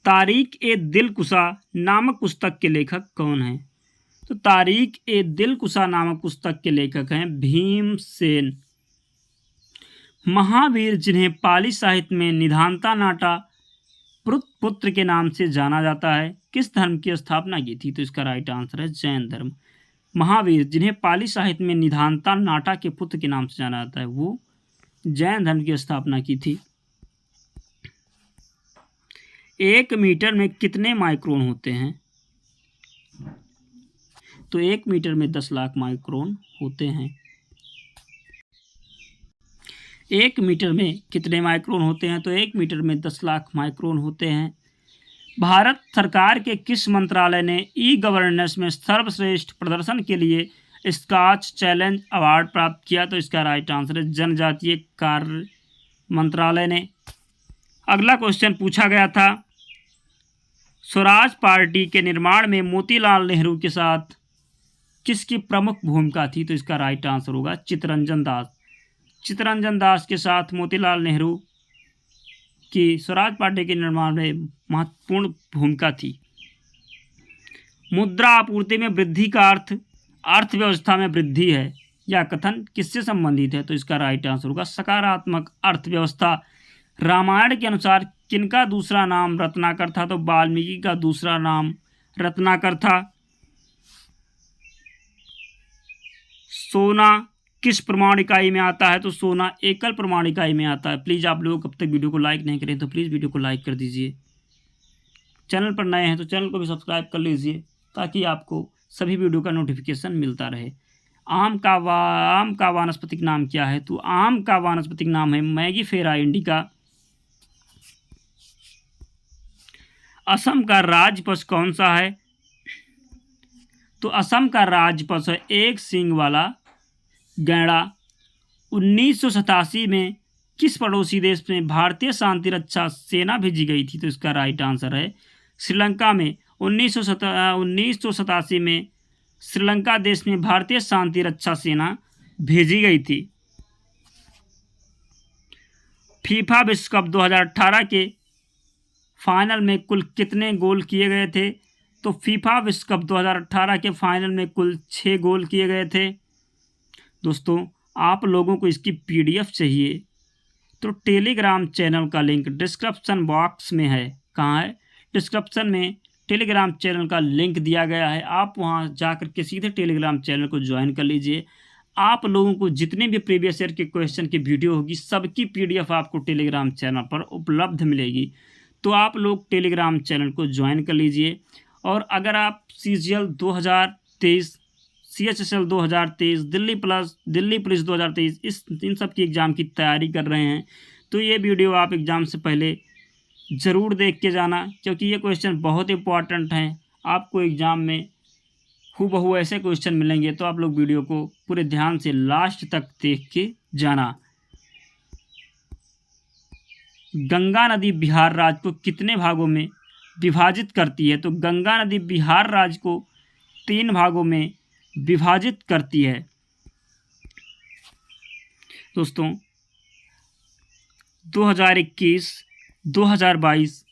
तारिक ए दिलकुशा नामक पुस्तक के लेखक कौन हैं? तो तारिक ए दिलकुशा नामक पुस्तक के लेखक हैं भीमसेन। महावीर जिन्हें पाली साहित्य में निधानता नाटा पुत्र के नाम से जाना जाता है, किस धर्म की स्थापना की थी? तो इसका राइट आंसर है जैन धर्म। महावीर जिन्हें पाली साहित्य में निधानता नाटा के पुत्र के नाम से जाना जाता है वो जैन धर्म की स्थापना की थी। 1 मीटर में कितने माइक्रोन होते हैं? तो 1 मीटर में 10 लाख माइक्रोन होते हैं। 1 मीटर में कितने माइक्रोन होते हैं? तो 1 मीटर में 10 लाख माइक्रोन होते हैं। भारत सरकार के किस मंत्रालय ने ई-गवर्नेंस में सर्वश्रेष्ठ प्रदर्शन के लिए स्कॉच चैलेंज अवार्ड प्राप्त किया? तो इसका राइट आंसर है जनजातीय कार्य मंत्रालय ने। अगला क्वेश्चन पूछा गया था स्वराज पार्टी के निर्माण में मोतीलाल नेहरू के साथ किसकी प्रमुख भूमिका थी? तो इसका राइट आंसर होगा चित्तरंजन दास। चित्तरंजन दास के साथ मोतीलाल नेहरू की स्वराज पार्टी के निर्माण में महत्वपूर्ण भूमिका थी। मुद्रा आपूर्ति में वृद्धि का अर्थ अर्थव्यवस्था में वृद्धि है, यह कथन किससे संबंधित है? तो इसका राइट आंसर होगा सकारात्मक अर्थव्यवस्था। रामायण के अनुसार किनका दूसरा नाम रत्नाकर था? तो वाल्मीकि का दूसरा नाम रत्नाकर था। सोना किस प्रमाण इकाई में आता है? तो सोना एकल प्रमाण इकाई में आता है। प्लीज़ आप लोग अब तक वीडियो को लाइक नहीं करें तो प्लीज़ वीडियो को लाइक कर दीजिए। चैनल पर नए हैं तो चैनल को भी सब्सक्राइब कर लीजिए ताकि आपको सभी वीडियो का नोटिफिकेशन मिलता रहे। आम का वानस्पतिक नाम क्या है? तो आम का वानस्पतिक नाम है मैगीफेरा इंडिका। असम का राज्य पशु कौन सा है? तो असम का राज्य पशु है एक सींग वाला गैंडा। 1987 में किस पड़ोसी देश में भारतीय शांति रक्षा सेना भेजी गई थी? तो इसका राइट आंसर है श्रीलंका में। 1987 में श्रीलंका देश में भारतीय शांति रक्षा सेना भेजी गई थी। फीफा विश्व कप 2018 के फाइनल में कुल कितने गोल किए गए थे? तो फीफा विश्व कप 2018 के फाइनल में कुल 6 गोल किए गए थे। दोस्तों आप लोगों को इसकी PDF चाहिए तो टेलीग्राम चैनल का लिंक डिस्क्रिप्शन बॉक्स में है। कहाँ है? डिस्क्रिप्शन में टेलीग्राम चैनल का लिंक दिया गया है। आप वहाँ जाकर के सीधे टेलीग्राम चैनल को ज्वाइन कर लीजिए। आप लोगों को जितने भी प्रीवियस ईयर के क्वेश्चन की वीडियो होगी सबकी PDF आपको टेलीग्राम चैनल पर उपलब्ध मिलेगी। तो आप लोग टेलीग्राम चैनल को ज्वाइन कर लीजिए। और अगर आप CGL 2023 CHSL 2023 दिल्ली पुलिस 2023 इन सब की एग्ज़ाम की तैयारी कर रहे हैं तो ये वीडियो आप एग्ज़ाम से पहले ज़रूर देख के जाना, क्योंकि ये क्वेश्चन बहुत इंपॉर्टेंट हैं। आपको एग्ज़ाम में हूबहू ऐसे क्वेश्चन मिलेंगे तो आप लोग वीडियो को पूरे ध्यान से लास्ट तक देख के जाना। गंगा नदी बिहार राज्य को कितने भागों में विभाजित करती है? तो गंगा नदी बिहार राज्य को 3 भागों में विभाजित करती है। दोस्तों 2021-2022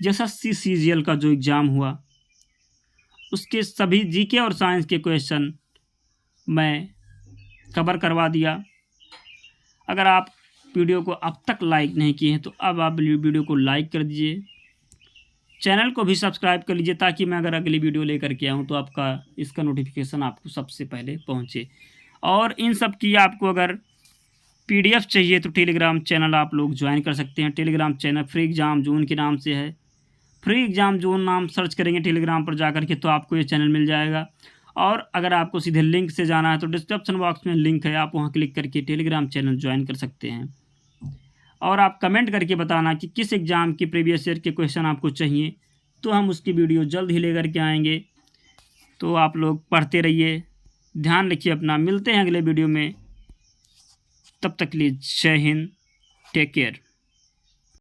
एसएससी सीजीएल का जो एग्ज़ाम हुआ उसके सभी जीके और साइंस के क्वेश्चन मैं कवर करवा दिया। अगर आप वीडियो को अब तक लाइक नहीं किए हैं तो अब आप वीडियो को लाइक कर दीजिए, चैनल को भी सब्सक्राइब कर लीजिए ताकि मैं अगर अगली वीडियो लेकर के आऊँ तो आपका इसका नोटिफिकेशन आपको सबसे पहले पहुँचे। और इन सब की आपको अगर पीडीएफ चाहिए तो टेलीग्राम चैनल आप लोग ज्वाइन कर सकते हैं। Telegram channel free exam zone के नाम से है। फ्री एग्ज़ाम जोन नाम सर्च करेंगे टेलीग्राम पर जाकर के तो आपको ये चैनल मिल जाएगा। और अगर आपको सीधे लिंक से जाना है तो डिस्क्रिप्शन बॉक्स में लिंक है, आप वहाँ क्लिक करके टेलीग्राम चैनल ज्वाइन कर सकते हैं। और आप कमेंट करके बताना कि किस एग्ज़ाम की प्रीवियस ईयर के क्वेश्चन आपको चाहिए, तो हम उसकी वीडियो जल्द ही लेकर के आएंगे। तो आप लोग पढ़ते रहिए, ध्यान रखिए अपना। मिलते हैं अगले वीडियो में, तब तक के लिए जय हिंद, टेक केयर।